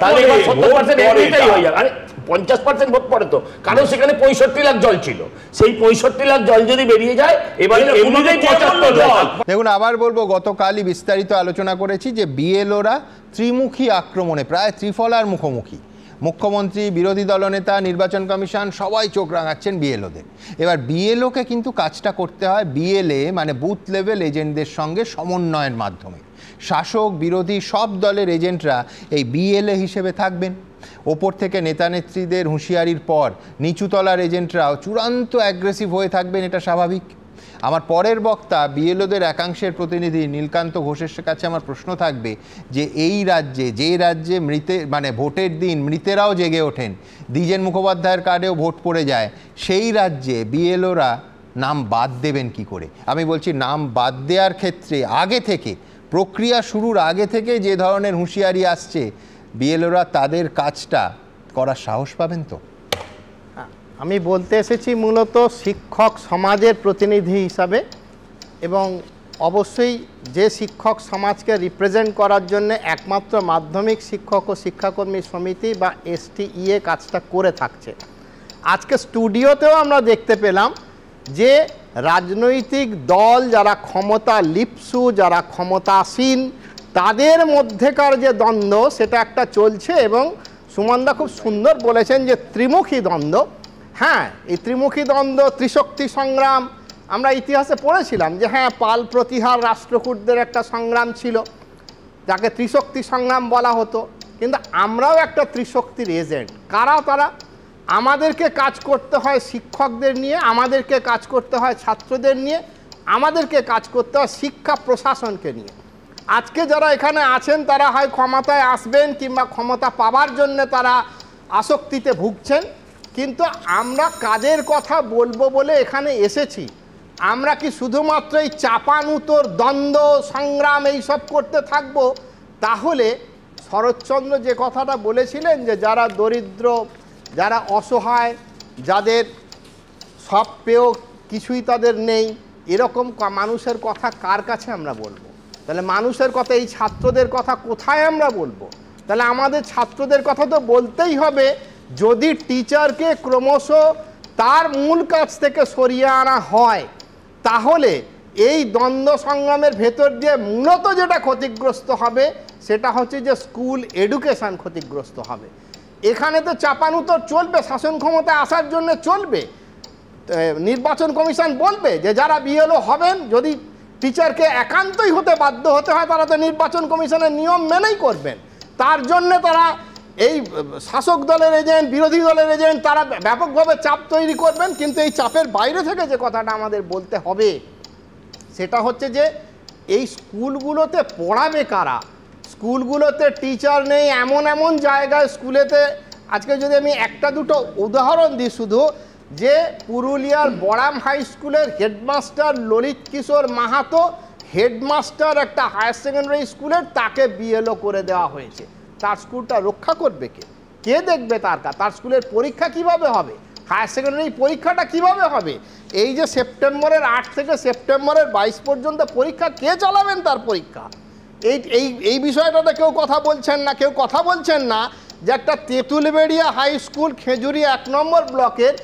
তাহলে 70% এমনিটাই হয়ে যাবে। আরে 50% ভোট পড়ে তো, কারণ সেখানে 65 লাখ জল ছিল, সেই 65 লাখ জল যদি বেরিয়ে যায় এবারে এমনিতেই 75 লাখ। দেখুন, আবার বলবো, গতকালই বিস্তারিত আলোচনা করেছি যে বিএলওরা ত্রিমুখী আক্রমণে প্রায় ত্রিফলার মুখোমুখি। মুখ্যমন্ত্রী, বিরোধী দলনেতা, নির্বাচন কমিশন সবাই চোখ রাঙাচ্ছেন বিএলওদের। এবার বিএলওকে কিন্তু কাজটা করতে হয় বিএলএ মানে বুথ লেভেল এজেন্টদের সঙ্গে সমন্বয়ের মাধ্যমে। শাসক বিরোধী সব দলের এজেন্টরা এই বিএলএ হিসেবে থাকবেন। ওপর থেকে নেতা নেত্রীদের হুঁশিয়ারির পর নিচুতলার এজেন্টরাও চূড়ান্ত অ্যাগ্রেসিভ হয়ে থাকবেন, এটা স্বাভাবিক। আমার পরের বক্তা বিএলওদের একাংশের প্রতিনিধি নীলকান্ত ঘোষের কাছে আমার প্রশ্ন থাকবে যে এই রাজ্যে, যে রাজ্যে ভোটের দিন মৃতেরাও জেগে ওঠেন, দ্বিজেন মুখোপাধ্যায়ের কার্ডেও ভোট পড়ে যায়, সেই রাজ্যে বিএলওরা নাম বাদ দেবেন কি করে? আমি বলছি, নাম বাদ দেওয়ার ক্ষেত্রে আগে থেকে, প্রক্রিয়া শুরুর আগে থেকে যে ধরনের হুঁশিয়ারি আসছে, বিএলওরা তাদের কাজটা করার সাহস পাবেন তো? আমি বলতে এসেছি মূলত শিক্ষক সমাজের প্রতিনিধি হিসাবে, এবং অবশ্যই যে শিক্ষক সমাজকে রিপ্রেজেন্ট করার জন্য একমাত্র মাধ্যমিক শিক্ষক ও শিক্ষাকর্মী সমিতি বা STEA কাজটা করে থাকছে। আজকে স্টুডিওতেও আমরা দেখতে পেলাম যে রাজনৈতিক দল যারা ক্ষমতা লিপ্সু, যারা ক্ষমতাসীন, তাদের মধ্যেকার যে দ্বন্দ্ব সেটা একটা চলছে, এবং সুমনদা খুব সুন্দর বলেছেন যে ত্রিমুখী দ্বন্দ্ব। হ্যাঁ, এই ত্রিমুখী দ্বন্দ্ব, ত্রিশক্তি সংগ্রাম আমরা ইতিহাসে পড়েছিলাম যে হ্যাঁ, পাল প্রতিহার রাষ্ট্রকূটদের একটা সংগ্রাম ছিল, যাকে ত্রিশক্তি সংগ্রাম বলা হতো। কিন্তু আমরাও একটা ত্রিশক্তির এজেন্ট। কারা তারা? আমাদেরকে কাজ করতে হয় শিক্ষকদের নিয়ে, আমাদেরকে কাজ করতে হয় ছাত্রদের নিয়ে, আমাদেরকে কাজ করতে হয় শিক্ষা প্রশাসনকে নিয়ে। আজকে যারা এখানে আছেন তারা হয় ক্ষমতায় আসবেন কিংবা ক্ষমতা পাবার জন্য তারা আসক্তিতে ভুগছেন, কিন্তু আমরা কাজের কথা বলবো বলে এখানে এসেছি। আমরা কি শুধুমাত্র এই চাপানুতোর দ্বন্দ্ব সংগ্রাম এইসব করতে থাকবো? তাহলে শরৎচন্দ্র যে কথাটা বলেছিলেন যে যারা দরিদ্র, যারা অসহায়, যাদের সব পেয়েও কিছুই তাদের নেই, এরকম মানুষের কথা কার কাছে আমরা বলবো? তাহলে মানুষের কথা, এই ছাত্রদের কথা কোথায় আমরা বলবো? তাহলে আমাদের ছাত্রদের কথা তো বলতেই হবে। যদি টিচারকে ক্রমশ তার মূল কাজ থেকে সরিয়ে আনা হয়, তাহলে এই দ্বন্দ্ব সংগ্রামের ভেতর দিয়ে মূলত যেটা ক্ষতিগ্রস্ত হবে সেটা হচ্ছে যে স্কুল এডুকেশন ক্ষতিগ্রস্ত হবে। এখানে তো চাপানুতোর চলবে, শাসন ক্ষমতায় আসার জন্য চলবে। নির্বাচন কমিশন বলবে যে যারা বিএলও হবেন, যদি টিচারকে একান্তই হতে বাধ্য হতে হয়, তারা তো নির্বাচন কমিশনের নিয়ম মেনেই করবেন। তার জন্য তারা এই শাসক দলের এজেন্ট, বিরোধী দলের এজেন্ট, তারা ব্যাপকভাবে চাপ তৈরি করবেন। কিন্তু এই চাপের বাইরে থেকে যে কথাটা আমাদের বলতে হবে সেটা হচ্ছে যে এই স্কুলগুলোতে পড়াবে কারা? স্কুলগুলোতে টিচার নেই, এমন এমন জায়গায় স্কুলেতে আজকে যদি আমি একটা দুটো উদাহরণ দিই, শুধু যে পুরুলিয়ার বড়াম হাই স্কুলের হেডমাস্টার ললিত কিশোর মাহাতো, হেডমাস্টার একটা হায়ার সেকেন্ডারি স্কুলের, তাকে বিএলও করে দেওয়া হয়েছে। তার স্কুলটা রক্ষা করবে কে? কে দেখবে তার স্কুলের পরীক্ষা কিভাবে হবে? হায়ার সেকেন্ডারি পরীক্ষাটা কিভাবে হবে? এই যে সেপ্টেম্বরের 8 থেকে সেপ্টেম্বরের 22 পর্যন্ত পরীক্ষা, কে চালাবেন তার পরীক্ষা? এই বিষয়টাতে কেউ কথা বলছেন না। কেউ কথা বলছেন না যে একটা তেঁতুলবেড়িয়া হাই স্কুল খেজুরি 1 নম্বর ব্লকের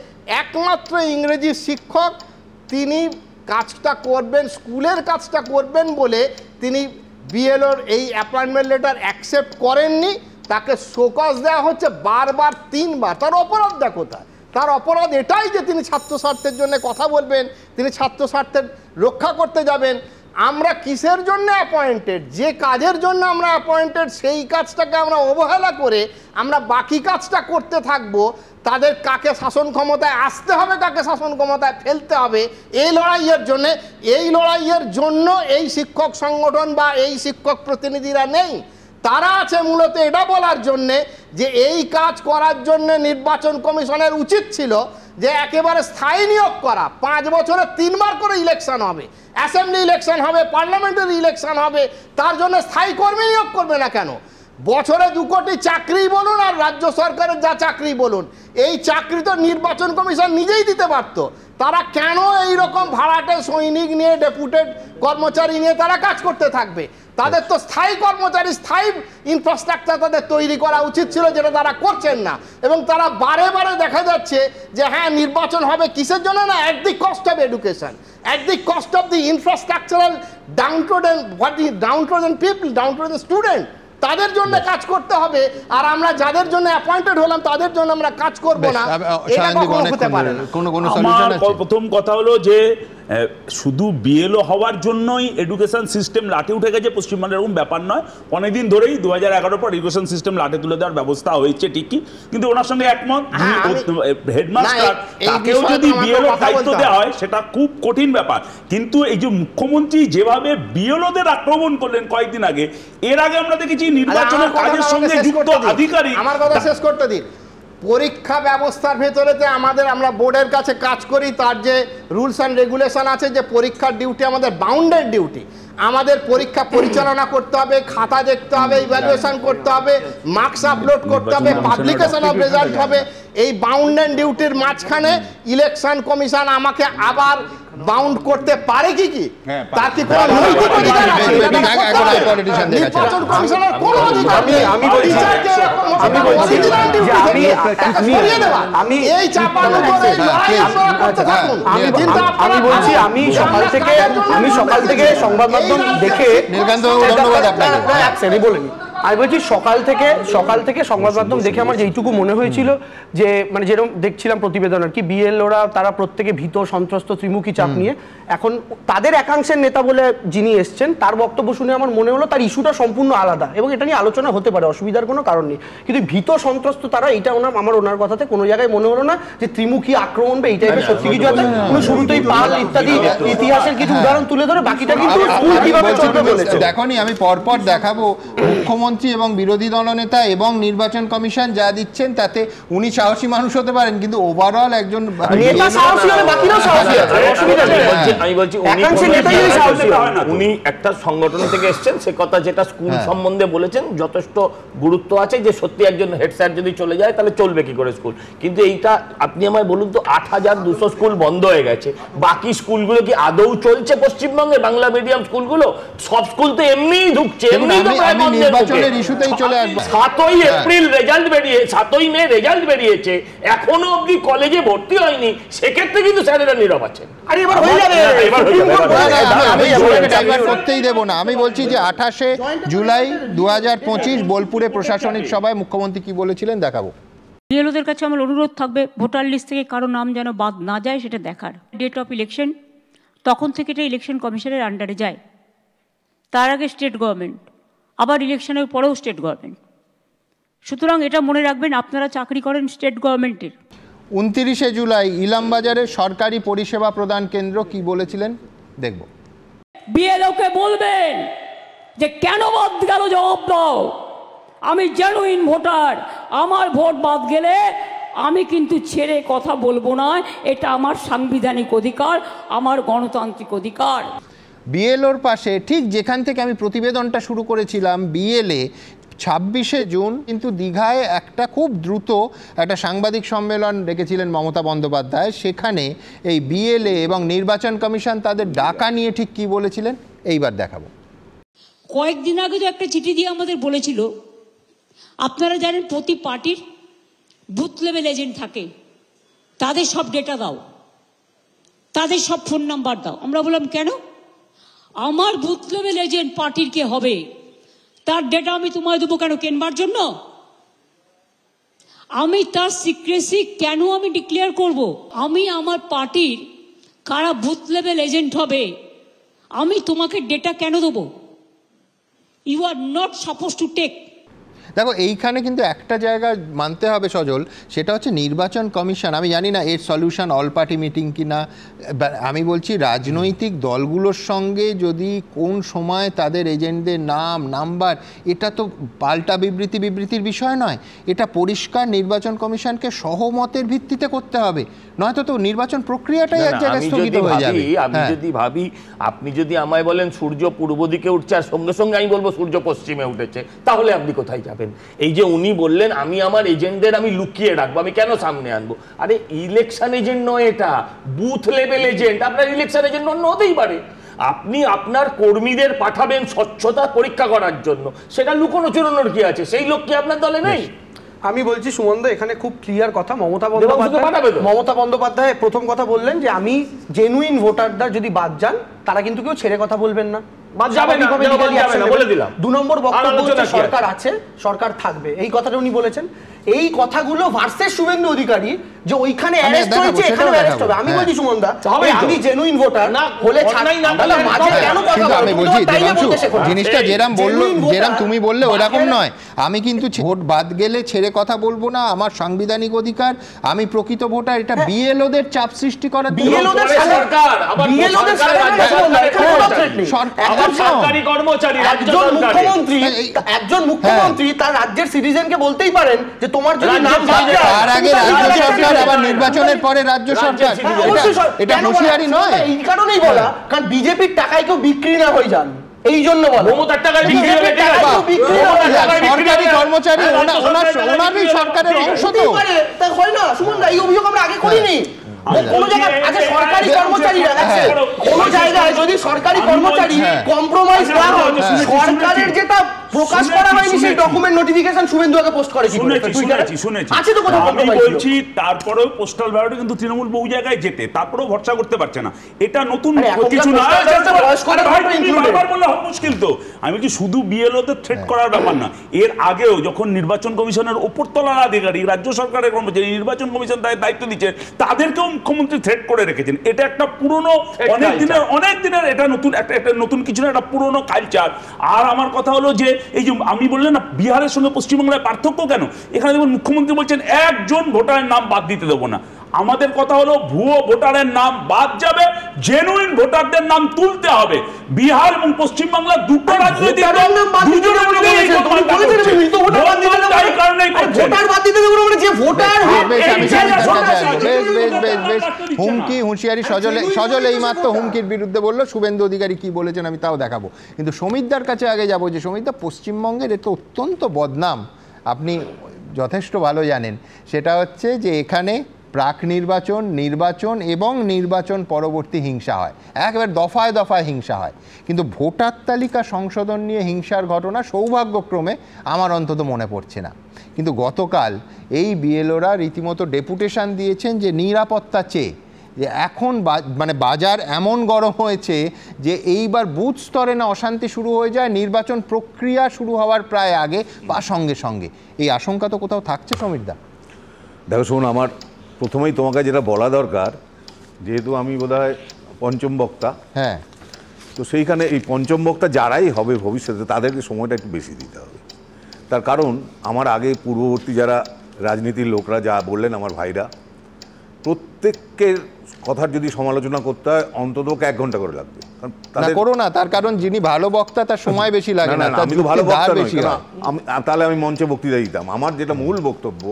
একমাত্র ইংরেজি শিক্ষক, তিনি কাজটা করবেন, স্কুলের কাজটা করবেন বলে তিনি বিএলওর এই অ্যাপয়েন্টমেন্ট লেটার অ্যাকসেপ্ট করেননি, তাকে শোকজ দেওয়া হচ্ছে বারবার 3 বার। তার অপরাধটা কোথায়? তার অপরাধ এটাই যে তিনি ছাত্র স্বার্থের জন্য কথা বলবেন, তিনি ছাত্র স্বার্থের রক্ষা করতে যাবেন। আমরা কিসের জন্য অ্যাপয়েন্টেড, যে কাজের জন্য আমরা অ্যাপয়েন্টেড সেই কাজটাকে আমরা অবহেলা করে আমরা বাকি কাজটা করতে থাকবো। তাদের কাকে শাসন ক্ষমতায় আসতে হবে, কাকে শাসন ক্ষমতায় ফেলতে হবে, এই লড়াইয়ের জন্য এই শিক্ষক সংগঠন বা এই শিক্ষক প্রতিনিধিরা নেই। তারা আছে মূলত এটা বলার জন্যে যে এই কাজ করার জন্য নির্বাচন কমিশনের উচিত ছিল যে একেবারে স্থায়ী নিয়োগ করা। 5 বছরে 3 বার করে ইলেকশন হবে, অ্যাসেম্বলি ইলেকশন হবে, পার্লামেন্টারি ইলেকশন হবে, তার জন্য স্থায়ী কর্মী নিয়োগ করবে না কেন? বছরে 2 কোটি চাকরি বলুন আর রাজ্য সরকারের যা চাকরি বলুন, এই চাকরি তো নির্বাচন কমিশন নিজেই দিতে পারত। তারা কেন এই রকম ভাড়াটে সৈনিক নিয়ে, ডেপুটেড কর্মচারী নিয়ে তারা কাজ করতে থাকবে? তাদের তো স্থায়ী কর্মচারী, স্থায়ী ইনফ্রাস্ট্রাকচার তাদের তৈরি করা উচিত ছিল, যেটা তারা করছেন না। এবং তারা বারে বারে দেখা যাচ্ছে যে হ্যাঁ নির্বাচন হবে, কিসের জন্য না? At the cost of education, at the cost of the infrastructural downtrodden people, downtrodden student, তাদের জন্য কাজ করতে হবে। আর আমরা যাদের জন্য অ্যাপয়েন্টেড হলাম তাদের জন্য আমরা কাজ করব না, এটা কখনো হতে পারে না। প্রথম কথা হলো যে শুধু বিএলও হওয়ার জন্যই এডুকেশন সিস্টেম লাটে উঠে গেছে পশ্চিমবঙ্গের, এরকম ব্যাপার নয়। অনেকদিন ধরেই 2011 পর এডুকেশন সিস্টেম লাটে তুলে দেওয়ার ব্যবস্থা হয়েছে ঠিকই, কিন্তু ওনার সঙ্গে একমত হেডমাস্টার তাকেও যদি বিএলও দায়িত্ব দেওয়া হয় সেটা খুব কঠিন ব্যাপার। কিন্তু এই যে মুখ্যমন্ত্রী যেভাবে বিএলওদের আক্রমণ করলেন কয়েকদিন আগে, এর আগে আমরা দেখেছি নির্বাচনের কাজের সঙ্গে যুক্ত আধিকারিক। আমার কথা শেষ করতে দিন। পরীক্ষা ব্যবস্থার ভেতরেতে আমরা বোর্ডের কাছে কাজ করি, তার যে রুলস অ্যান্ড রেগুলেশন আছে যে পরীক্ষার ডিউটি আমাদের বাউন্ডেড ডিউটি, আমাদের পরীক্ষা পরিচালনা করতে হবে, খাতা দেখতে হবে, ইভ্যালুয়েশন করতে হবে, মার্কস আপলোড করতে হবে, পাবলিকেশন অফ রেজাল্ট হবে। এই বাউন্ডেড ডিউটির মাঝখানে ইলেকশন কমিশন আমাকে আবার বাউন্ড করতে পারে কি তার কি কোনো নৈতিক অধিকার আছে? নির্বাচন কমিশনের কোনো অধিকার নেই। এই চাপানো করে লড়াই আপনারা করতে থাকুন। আমি বলছি আমি সকাল থেকে সংবাদ মাধ্যম দেখে ধন্যবাদ আপনাকে বলিনি। আমি বলছি সকাল থেকে সংবাদ মাধ্যম দেখে আমার যেইটুকু মনে হয়েছিল যে মানে যেরকম দেখছিলাম প্রতিবেদন আর কি, বিএলওরা তারা প্রত্যেকে ভীত, সন্ত্রস্ত, ত্রিমুখী চাপ নিয়ে। এখন তাদের একাংশের নেতা বলে যিনি এসছেন তার বক্তব্য শুনে আমার মনে হলো তার ইস্যুটা সম্পূর্ণ আলাদা এবং এটা নিয়ে আলোচনা হতে পারে, অসুবিধার কোনো কারণ নেই। কিন্তু ভীত সন্ত্রস্ত তারা, এটা আমার ওনার কথাতে কোনো জায়গায় মনে হলো না যে ত্রিমুখী আক্রমণ বা এই টাইপের সত্যি কিছু আছে। শুরুতেই পাল ইত্যাদি ইতিহাসের কিছু উদাহরণ তুলে ধরে বাকিটা কিন্তু কিভাবে চলবে বলেছে। দেখোনি আমি পরপর দেখাবো মুখ্যমন্ত্রী এবং বিরোধী দলনেতা এবং নির্বাচন কমিশন যা দিচ্ছেন তাতে উনি সাহসী মানুষ হতে পারেন, কিন্তু ওভারঅল একজন নেতা সাহসী হলে বাকিরাও সাহসী আছে, অসুবিধা নেই। আমি বলছি উনি একটা সংগঠন থেকে এসেছেন, সে কথা যেটা স্কুল সম্বন্ধে বলেছেন যথেষ্ট গুরুত্ব আছে যে সত্যি একজন হেড স্যার যদি চলে যায় তাহলে চলবে কি করে স্কুল। কিন্তু এইটা আপনি আমায় বলুন তো, 8200 স্কুল বন্ধ হয়ে গেছে, বাকি স্কুলগুলো কি আদৌ চলছে পশ্চিমবঙ্গে? বাংলা মিডিয়াম স্কুলগুলো সব স্কুল তো এমনিই ঢুকছে, এমনি তো প্রায় নির্বাচনের ইস্যুতেই চলে আসবে। 7ই এপ্রিল রেজাল্ট বেরিয়ে 7ই মে রেজাল্ট বেরিয়েছে, এখনো অবধি কলেজে ভর্তি হয়নি, সেক্ষেত্রে কিন্তু স্যারেরা নীরব আছেন। আরে এবার হয়ে যাবে, করতেই দেব না। আমি বলছি যে 28শে জুলাই 2025 বোলপুরে প্রশাসনিক সভায় মুখ্যমন্ত্রী কি বলেছিলেন দেখাবো। বিএলওদের কাছে আমার অনুরোধ থাকবে ভোটার লিস্ট থেকে কারো নাম যেন বাদ না যায় সেটা দেখার। ডেট অফ ইলেকশন তখন থেকে এটা ইলেকশন কমিশনের আন্ডারে যায়, তার আগে স্টেট গভর্নমেন্ট, আবার ইলেকশনের পরেও স্টেট গভর্নমেন্ট। সুতরাং এটা মনে রাখবেন, আপনারা চাকরি করেন স্টেট গভর্নমেন্টের। 29শে জুলাই ইলামবাজারের সরকারি পরিষেবা প্রদান কেন্দ্র কি বলেছিলেন দেখব। বিএলওকে বলবেন যে কেন বাদ গেল জবাব দাও। আমি জেনুইন ভোটার, আমার ভোট বাদ গেলে আমি কিন্তু ছেড়ে কথা বলবো না, এটা আমার সাংবিধানিক অধিকার, আমার গণতান্ত্রিক অধিকার। বিএলওর পাশে ঠিক যেখান থেকে আমি প্রতিবেদনটা শুরু করেছিলাম, বিএলএ 26শে জুন কিন্তু দীঘায় একটা খুব দ্রুত একটা সাংবাদিক সম্মেলন ডেকেছিলেন মমতা বন্দ্যোপাধ্যায়। সেখানে এই বিএলএ এবং নির্বাচন কমিশন তাদের ডাকা নিয়ে ঠিক কি বলেছিলেন এইবার দেখাবো। কয়েকদিন আগে তো একটা চিঠি দিয়ে আমাদের বলেছিল, আপনারা জানেন প্রতি পার্টির বুথ লেভেল এজেন্ট থাকে, তাদের সব ডেটা দাও, তাদের সব ফোন নাম্বার দাও। আমরা বললাম কেন? আমার বুথ লেভেল এজেন্ট পার্টির কে হবে, তার ডেটা আমি তোমায় দেবো কেন? কেনবার জন্য? আমি তার সিক্রেসি কেন আমি ডিক্লেয়ার করব? আমি আমার পার্টির কারা বুথ লেভেল এজেন্ট হবে আমি তোমাকে ডেটা কেন দেবো? You are not supposed to take. দেখো এইখানে কিন্তু একটা জায়গা মানতে হবে সজল, সেটা হচ্ছে নির্বাচন কমিশন। আমি জানি না এর সলিউশন অল পার্টি মিটিং কিনা, আমি বলছি রাজনৈতিক দলগুলোর সঙ্গে যদি কোন সময় তাদের এজেন্টদের নাম নাম্বার, এটা তো পাল্টা বিবৃতির বিষয় নয়, এটা পরিষ্কার নির্বাচন কমিশনকে সহমতের ভিত্তিতে করতে হবে, নয়তো তো নির্বাচন প্রক্রিয়াটাই এক জায়গায় স্থগিত হয়ে যাবে। আমি যদি ভাবি, আপনি যদি আমায় বলেন সূর্য পূর্ব দিকে উঠছে আর সঙ্গে সঙ্গে আমি বলবো সূর্য পশ্চিমে উঠেছে, তাহলে আপনি কোথায় যাবেন? এই যে উনি বললেন আমি আমার এজেন্টদের আমি লুকিয়ে রাখবো, আমি কেন সামনে আনবো? আরে ইলেকশন এজেন্ট নয়, এটা বুথ লেভেল এজেন্ট। আপনার ইলেকশন এজেন্ট অন্য হতেই পারে, আপনি আপনার কর্মীদের পাঠাবেন স্বচ্ছতা পরীক্ষা করার জন্য, সেটা লুকোনো চুরোনোর কি আছে? সেই লোক কি আপনার দলে নেই? আমি বলছি সুমনদা, এখানে খুব ক্লিয়ার কথা। মমতা বন্দ্যোপাধ্যায় প্রথম কথা বললেন যে আমি জেনুইন ভোটারদের যদি বাদ যান তারা কিন্তু কেউ ছেড়ে কথা বলবেন না, বলে দিলাম। 2 নম্বর বক্তব্য হচ্ছে সরকার আছে, সরকার থাকবে, এই কথাটা উনি বলেছেন। এই কথাগুলো ভার্সেস শুভেন্দু অধিকারী যে ওইখানে অ্যারেস্ট হয়েছে এখানে অ্যারেস্ট হবে। আমি বলছি সুমনদা, আমি জেনুইন ভোটার না হলে আমি বলছি জিনিসটা যেরাম বললো, যেরাম তুমি বললে ওরকম নয়। আমি কিন্তু ভোট বাদ গেলে ছেড়ে কথা বলবো না, আমার সাংবিধানিক অধিকার, আমি প্রকৃত ভোটার। এটা বিএলওদের চাপ সৃষ্টি করার একজন মুখ্যমন্ত্রী তার রাজ্যের সিটিজেনকে বলতেই পারেন যে তোমার যদি নাম তার আগে রাজ্য সরকার, আবার নির্বাচনের পরে রাজ্য সরকার, এটা হুঁশিয়ারি নয়। এই কারণেই বলা, কারণ বিজেপির টাকায় কেউ বিক্রি না হয়ে যান, এই জন্য বলা। সরকারি কর্মচারী ওনারই সরকারের অংশ তো হয় না সুমনদা, এই অভিযোগ আমরা আগে করিনি। কোনো জায়গায় আচ্ছা সরকারি কর্মচারীরা কোনো জায়গায় যদি সরকারি কর্মচারী কম্প্রোমাইজ না হয়, সরকারের যেটা প্রকাশ করা হয়নি সেই ডকুমেন্ট নোটিফিকেশন শুভেন্দুকে পোস্ট করে কি শুনেছি আছে তো কথা আমি বলছি। তারপরেও পোস্টাল ব্যালটে কিন্তু তৃণমূল বহু জায়গায় যেতে, তারপরেও ভরসা করতে পারছে না। এটা নতুন কিছু না, বারবার বললে মুশকিল তো। আমি বলছি শুধু বিএলওদের থ্রেট করার ব্যাপার না, এর আগেও যখন নির্বাচন কমিশনের উপরতলার আধিকারিক রাজ্য সরকারের কর্মচারী নির্বাচন কমিশন তাদের দায়িত্ব দিচ্ছে, তাদেরকেও মুখ্যমন্ত্রী থ্রেট করে রেখেছেন। এটা একটা পুরনো অনেক দিনের এটা নতুন একটা নতুন কিছু না, একটা পুরনো কালচার। আর আমার কথা হলো যে এই যে আমি বললেন না বিহারের সঙ্গে পশ্চিমবাংলার পার্থক্য কেন, এখানে দেখুন মুখ্যমন্ত্রী বলছেন একজন ভোটারের নাম বাদ দিতে দেবো না। আমাদের কথা হলো ভুয়ো ভোটারের নাম বাদ যাবে, জেনুইন ভোটারদের নাম তুলতে হবে। বিহার এবং পশ্চিমবাংলা দুটো রাজনৈতিক দল হুমকি হুঁশিয়ারি সজল এই মাত্র হুমকির বিরুদ্ধে বললো। শুভেন্দু অধিকারী কি বলেছেন আমি তাও দেখাবো, কিন্তু সমিতদার কাছে আগে যাবো। যে সমিতদা, পশ্চিমবঙ্গের এটা অত্যন্ত বদনাম, আপনি যথেষ্ট ভালো জানেন। সেটা হচ্ছে যে এখানে প্রাক নির্বাচন, নির্বাচন এবং নির্বাচন পরবর্তী হিংসা হয়, একেবারে দফায় দফায় হিংসা হয়। কিন্তু ভোটার তালিকা সংশোধন নিয়ে হিংসার ঘটনা সৌভাগ্যক্রমে আমার অন্তত মনে পড়ছে না। কিন্তু গতকাল এই বিএলওরা রীতিমতো ডেপুটেশন দিয়েছেন যে নিরাপত্তা চেয়ে, যে এখন মানে বাজার এমন গরম হয়েছে যে এইবার বুথ স্তরে না অশান্তি শুরু হয়ে যায় নির্বাচন প্রক্রিয়া শুরু হওয়ার প্রায় আগে বা সঙ্গে সঙ্গে। এই আশঙ্কা তো কোথাও থাকছে সমীরদা? দেখো শোন, আমার প্রথমেই তোমাকে যেটা বলা দরকার, যেহেতু আমি বোধহয় পঞ্চম বক্তা, হ্যাঁ, তো সেইখানে এই পঞ্চম বক্তা যারাই হবে ভবিষ্যতে তাদেরকে সময়টা একটু বেশি দিতে হবে। তার কারণ আমার আগে পূর্ববর্তী যারা রাজনীতির লোকরা যা বললেন, আমার ভাইরা, প্রত্যেকের কথার যদি সমালোচনা করতে হয় অন্তত 1 ঘন্টা করে লাগবে। করো না, তার কারণ যিনি ভালো বক্তা তার সময় বেশি লাগে না। আমি তো ভালো বক্তা নই, তাহলে আমি মঞ্চে বক্তৃতা দিতাম। আমার যেটা মূল বক্তব্য,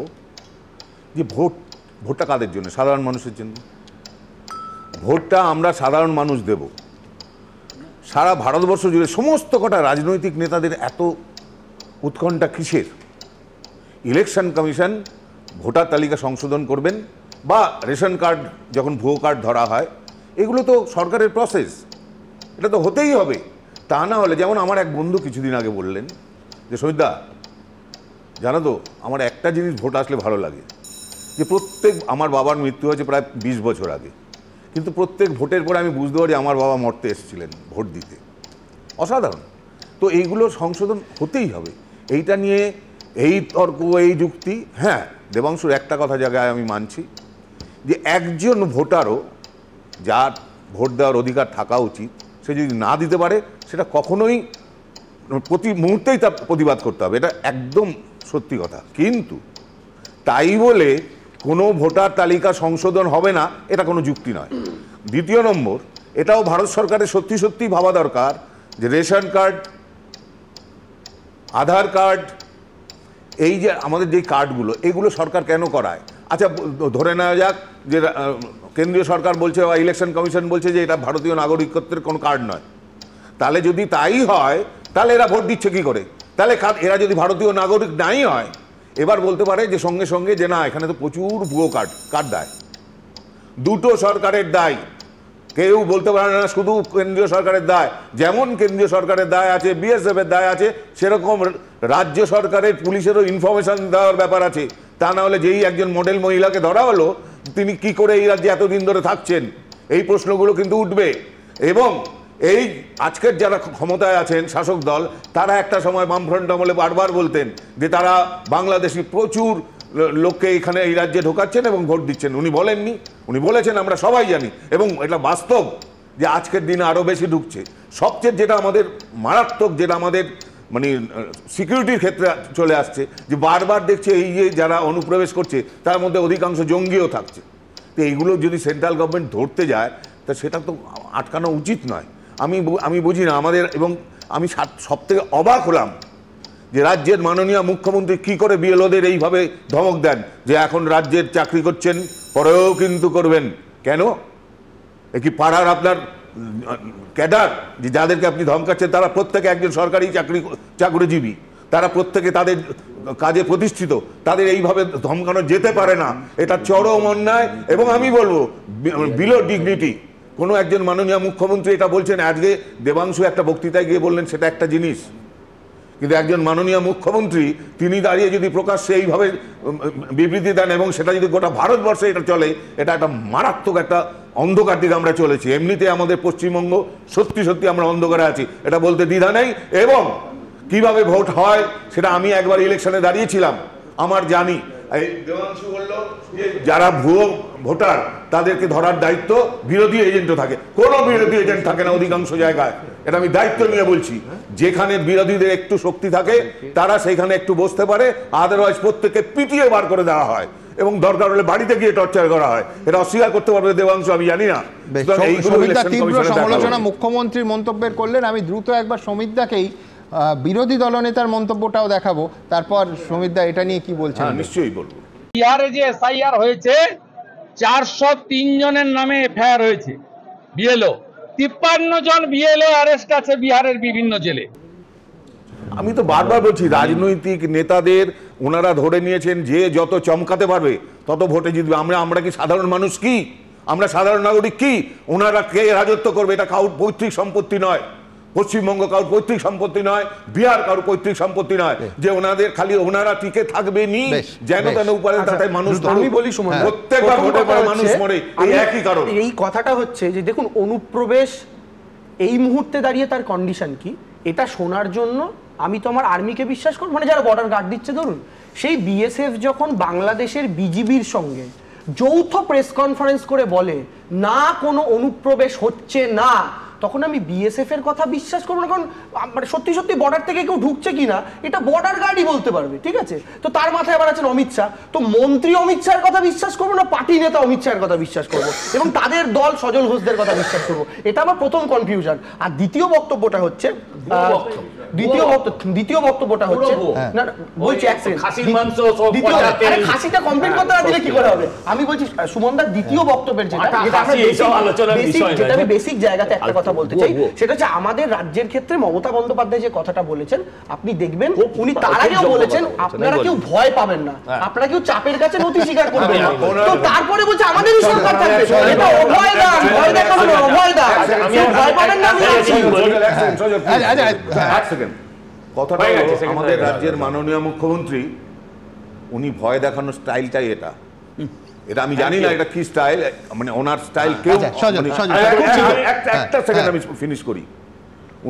যে ভোটটা কাদের জন্য? সাধারণ মানুষের জন্য। ভোটটা আমরা সাধারণ মানুষ দেব। সারা ভারতবর্ষ জুড়ে সমস্ত কটা রাজনৈতিক নেতাদের এত উৎকণ্ঠা কিসের? ইলেকশন কমিশন ভোটার তালিকা সংশোধন করবেন বা রেশন কার্ড যখন ভুয়ো কার্ড ধরা হয়, এগুলো তো সরকারের প্রসেস, এটা তো হতেই হবে। তা না হলে, যেমন আমার এক বন্ধু কিছুদিন আগে বললেন যে সমিতদা জানো তো, আমার একটা জিনিস ভোট আসলে ভালো লাগে, যে আমার বাবার মৃত্যু হয়েছে প্রায় 20 বছর আগে, কিন্তু প্রত্যেক ভোটের পরে আমি বুঝতে পারি আমার বাবা মরতে এসেছিলেন ভোট দিতে। অসাধারণ। তো এইগুলো সংশোধন হতেই হবে। এইটা নিয়ে এই তর্ক, এই যুক্তি, হ্যাঁ দেবাংশুর একটা কথা জায়গায় আমি মানছি যে একজন ভোটারও যার ভোট দেওয়ার অধিকার থাকা উচিত, সে যদি না দিতে পারে সেটা কখনোই প্রতি মুহূর্তেই তার প্রতিবাদ করতে হবে, এটা একদম সত্যি কথা। কিন্তু তাই বলে কোনো ভোটার তালিকা সংশোধন হবে না, এটা কোনো যুক্তি নয়। দ্বিতীয় নম্বর, এটাও ভারত সরকারের সত্যি সত্যি ভাবা দরকার যে রেশন কার্ড, আধার কার্ড, এই যে আমাদের যে কার্ডগুলো, এগুলো সরকার কেন করায়? আচ্ছা, ধরে নেওয়া যাক যে কেন্দ্রীয় সরকার বলছে বা ইলেকশন কমিশন বলছে যে এটা ভারতীয় নাগরিকত্বের কোনো কার্ড নয়। তাহলে যদি তাই হয় তাহলে এরা ভোট দিচ্ছে কি করে? তাহলে এরা যদি ভারতীয় নাগরিক নাই হয়, এবার বলতে পারে যে সঙ্গে সঙ্গে যে না, এখানে তো প্রচুর ভুয়ো কার্ড দেয়। দুটো সরকারের দায়, কেউ বলতে পারে না শুধু কেন্দ্রীয় সরকারের দায়। যেমন কেন্দ্রীয় সরকারের দায় আছে, বিএসএফ এর দায় আছে, সেরকম রাজ্য সরকারের পুলিশেরও ইনফরমেশন দেওয়ার ব্যাপার আছে। তা না হলে যেই একজন মডেল মহিলাকে ধরা হলো, তিনি কি করে এই রাজ্যে এতদিন ধরে থাকছেন, এই প্রশ্নগুলো কিন্তু উঠবে। এবং এই আজকের যারা ক্ষমতায় আছেন শাসক দল, তারা একটা সময় বামফ্রন্ট আমলে বারবার বলতেন যে তারা বাংলাদেশি প্রচুর লোককে এখানে এই রাজ্যে ঢোকাচ্ছেন এবং ভোট দিচ্ছেন। উনি বলেননি, উনি বলেছেন, আমরা সবাই জানি, এবং এটা বাস্তব যে আজকের দিনে আরও বেশি ঢুকছে। সবচেয়ে যেটা আমাদের মারাত্মক, যেটা আমাদের মানে সিকিউরিটির ক্ষেত্রে চলে আসছে, যে বারবার দেখছে এই যে যারা অনুপ্রবেশ করছে তার মধ্যে অধিকাংশ জঙ্গিও থাকছে। তো এইগুলো যদি সেন্ট্রাল গভর্নমেন্ট ধরতে যায় তা সেটা তো আটকানো উচিত নয়। আমি বুঝি না আমাদের, এবং আমি সবথেকে অবাক হলাম যে রাজ্যের মাননীয় মুখ্যমন্ত্রী কি করে বিএলওদের এইভাবে ধমক দেন যে এখন রাজ্যের চাকরি করছেন, পরেও কিন্তু করবেন। কেন? এ কি পাড়ার আপনার ক্যাডার যে যাদেরকে আপনি ধমকাচ্ছেন তারা প্রত্যেকে একজন সরকারি চাকরিজীবী, তারা প্রত্যেকে তাদের কাজে প্রতিষ্ঠিত, তাদের এইভাবে ধমকানো যেতে পারে না। এটা চরম অন্যায়, এবং আমি বলবো বিলো ডিগনিটি। কোনো একজন মাননীয় মুখ্যমন্ত্রী এটা বলছেন, আজকে দেবাংশু একটা বক্তৃতায় গিয়ে বললেন সেটা একটা জিনিস, কিন্তু একজন মাননীয় মুখ্যমন্ত্রী তিনি দাঁড়িয়ে যদি প্রকাশ্যে এইভাবে বিবৃতি দেন এবং সেটা যদি গোটা ভারতবর্ষে এটা চলে, এটা একটা মারাত্মক একটা অন্ধকার দিকে আমরা চলেছি। এমনিতে আমাদের পশ্চিমবঙ্গ সত্যি সত্যি আমরা অন্ধকারে আছি, এটা বলতে দ্বিধা নেই। এবং কিভাবে ভোট হয় সেটা আমি একবার ইলেকশনে দাঁড়িয়েছিলাম, আমার জানি। এই দেবাংশু বলল যে যারা ভুয়ো ভোটার তাদেরকে ধরার দায়িত্ব বিরোধী এজেন্টও থাকে। কোনো বিরোধী এজেন্ট থাকে না অধিকাংশ জায়গায়, এটা আমি দায়িত্ব নিয়ে বলছি। যেখানে বিরোধীদের একটু শক্তি থাকে তারা সেইখানে একটু বসতে পারে, আদারওয়াইজ প্রত্যেককে পিটিয়ে বার করে দেওয়া হয় এবং দরকার হলে বাড়িতে গিয়ে টর্চার করা হয়। এটা অস্বীকার করতে পারবে দেবাংশু, আমি জানি না। তীব্র সমালোচনা মুখ্যমন্ত্রীর মন্তব্যের করলেন। আমি দ্রুত একবার সমিতদাকেই বিরোধী দলনেতার মন্তব্যটাও দেখাবো, তারপর সমিতদা এটা নিয়ে কি বলছেন। নিশ্চয়ই বলবো। বিহারে যে এসআইআর হয়েছে 403 জনের নামে এফআইআর হয়েছে বিএলও, 53 জন বিএলও অ্যারেস্ট আছে বিহারের বিভিন্ন জেলে। আমি তো বারবার বলছি রাজনৈতিক নেতাদের ওনারা ধরে নিয়েছেন যে যত চমকাতে পারবে তত ভোটে জিতবে। আমরা কি সাধারণ মানুষ? কি আমরা সাধারণ নাগরিক? কি ওনারা কে রাজত্ব করবে? এটা কারোর পৈতৃক সম্পত্তি নয়। পশ্চিমবঙ্গ কারোর পৈতৃক সম্পত্তি নয়, বিহার কারোর পৈতৃক সম্পত্তি নয় যে ওনাদের খালি ওনারা টিকে থাকবে নি যেন তেন উপারে তাতে মানুষ। আমি বলি প্রত্যেকবার ভোটের পরে মানুষ মরে, এই একই কারণ। এই কথাটা হচ্ছে যে দেখুন, অনুপ্রবেশ এই মুহূর্তে দাঁড়িয়ে তার কন্ডিশন কি এটা শোনার জন্য আমি তো আমার আর্মিকে বিশ্বাস করব, মানে যারা বর্ডার গার্ড দিচ্ছে। ধরুন সেই বিএসএফ যখন বাংলাদেশের বিজিবির সঙ্গে যৌথ প্রেস কনফারেন্স করে বলে না কোনো অনুপ্রবেশ হচ্ছে না, তখন আমি বিএসএফ এর কথা বিশ্বাস করবো না। কারণ মানে সত্যি সত্যি বর্ডার থেকে কেউ ঢুকছে কিনা এটা বর্ডার গার্ডই বলতে পারবে, ঠিক আছে? তো তার মাথায় আবার আছেন অমিত শাহ, তো মন্ত্রী অমিত শাহের কথা বিশ্বাস করবো না পার্টি নেতা অমিত শাহের কথা বিশ্বাস করবো এবং তাদের দল সজল ঘোষদের কথা বিশ্বাস করবো? এটা আমার প্রথম কনফিউশন। আর দ্বিতীয় বক্তব্যটা হচ্ছে না বলছি খাসিটা কমপ্লিট করতে না দিলে কি করে হবে? আমি বলছি সুমনদার দ্বিতীয় বক্তব্যের যেটা আমি বেসিক জায়গাতে একটা কথা বলতে চাই, সেটা হচ্ছে আমাদের রাজ্যের ক্ষেত্রে মমতা বন্দ্যোপাধ্যায় যে কথাটা বলেছেন আপনি দেখবেন উনি তার আগেও বলেছেন আপনারা কেউ ভয় পাবেন না, আপনারা কেউ চাপের কাছে নথি স্বীকার করবেন না। তো তারপরে বলছে আমাদেরই সরকার থাকবে, এটা অভয় দান, ভয় দেখানো না, অভয় দান, ভয় পাবেন না। কথাটা আমাদের রাজ্যের মাননীয় মুখ্যমন্ত্রী উনি ভয় দেখানোর স্টাইলটাই এটা আমি জানি না এটা কি স্টাইল, মানে ওনার স্টাইল কেউ একটা সেকেন্ড আমি ফিনিশ করি।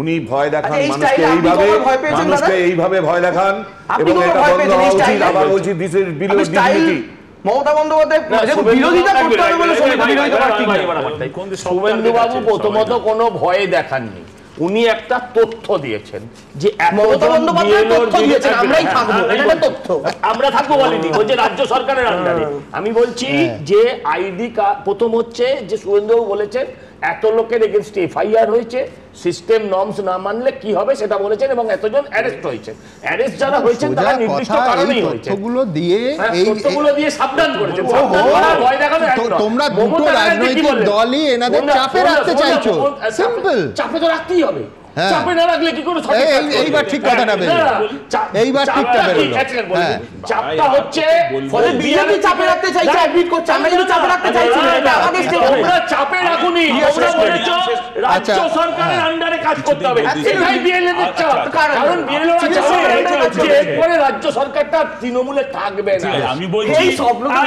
উনি ভয় দেখান এই মানুষকে স্টাইলে আপনি এইভাবে, কখন ভয় পেয়েছেন দাদা? মানুষকে এইভাবে ভয় দেখান আপনি এবং কখন এটা ভয় বন্ধ পেয়েছেন এই হওয়া উচিত। স্টাইলে? আবার বলছি দিস ইজ বিলো আপনি স্টাইল ডিগনিটি। মমতা বন্দ্যোপাধ্যায় দেখুন, বিরোধিতা করতে হবে বলে বিরোধিতা করা ঠিক নয়। শুভেন্দুবাবু প্রথমত কোনো ভয়ে দেখাননি, উনি একটা তথ্য দিয়েছেন যে মমতা বন্দ্যোপাধ্যায় তথ্য দিয়েছেন, আমরাই থাকবো, এটা তথ্য। আমরা থাকবো বলিনি, বলছে রাজ্য সরকারের আন্ডারে। আমি বলছি যে আইডি কার্ড, প্রথম হচ্ছে যে শুভেন্দুবাবু বলেছেন এত লোকের এগেনস্ট এফআইআর হয়েছে, সিস্টেম নর্মস না মানলে কি হবে সেটা বলেছেন, এবং এতজন অ্যারেস্ট হয়েছে। অ্যারেস্ট যারা হয়েছেন তারা নির্দিষ্ট কারণেই হয়েছে। তথ্যগুলো দিয়ে এই তথ্যগুলো দিয়ে সাবধান করেছেন। সাবধান করা, ভয় দেখানো এক নয়। তোমরা দুটো রাজনৈতিক দলই এনাদের চাপে রাখতে চাইছো, সিম্পল। চাপে তো রাখতেই হবে, চাপে না রাখলে কি করে? এইবার ঠিক কথাটা বেরোলো, এইবার ঠিকটা বেরোলো। চাপটা হচ্ছে ফলে বিজেপি চাপে রাখতে চাইছে, অ্যাডমিট করছে, আমরা কিন্তু চাপে রাখতে চাইছি না, এটা আমাদের স্টেট। তোমরা চাপে রাখুনি, তোমরা বলেছো রাজ্য সরকারের আন্ডারে কাজ করতে হবে, এটাই বিএলএ এর চাপ। কারণ বিএলএ যে এরপরে রাজ্য সরকারটা তৃণমূলে থাকবে না। আমি বলছি এই স্বপ্নটা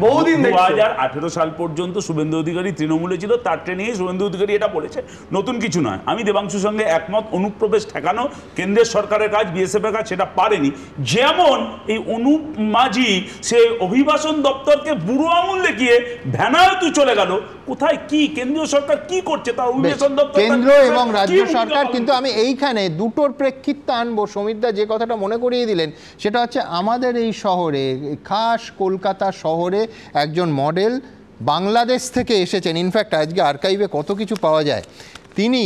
বহুদিন 2018 সাল পর্যন্ত শুভেন্দু অধিকারী তৃণমূলে ছিল, তার ট্রেনিংয়ে শুভেন্দু অধিকারী এটা বলেছে, নতুন কিছু নয়। আমি দেবাংশুর সঙ্গে একমত, অনুপ্রবেশ ঠেকানো কেন্দ্রের সরকারের কাজ, বিএসএফ এর কাজ, সেটা পারেনি। যেমন এই অনুপ মাঝি সে অভিবাসন দপ্তরকে বুড়ো আঙুল দেখিয়ে ভ্যানায়তু চলে গেল, কোথায় কি কেন্দ্রীয় সরকার কি করছে তা অভিবাসন দপ্তর, কেন্দ্র এবং রাজ্য সরকার। কিন্তু আমি এইখানে দুটোর প্রেক্ষিত আনবো, সমীরদা যে কথাটা মনে করিয়ে দিলেন সেটা হচ্ছে আমাদের এই শহরে, খাস কলকাতা শহরে একজন মডেল বাংলাদেশ থেকে এসেছেন। ইনফ্যাক্ট আজকে আর্কাইভে কত কিছু পাওয়া যায়। তিনি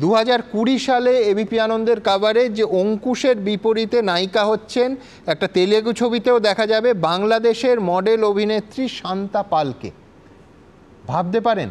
2020 সালে এবিপি আনন্দের কাভারে যে অঙ্কুশের বিপরীতে নায়িকা হচ্ছেন, একটা তেলেগু ছবিতেও দেখা যাবে, বাংলাদেশের মডেল অভিনেত্রী শান্তা পালকে। ভাবতে পারেন?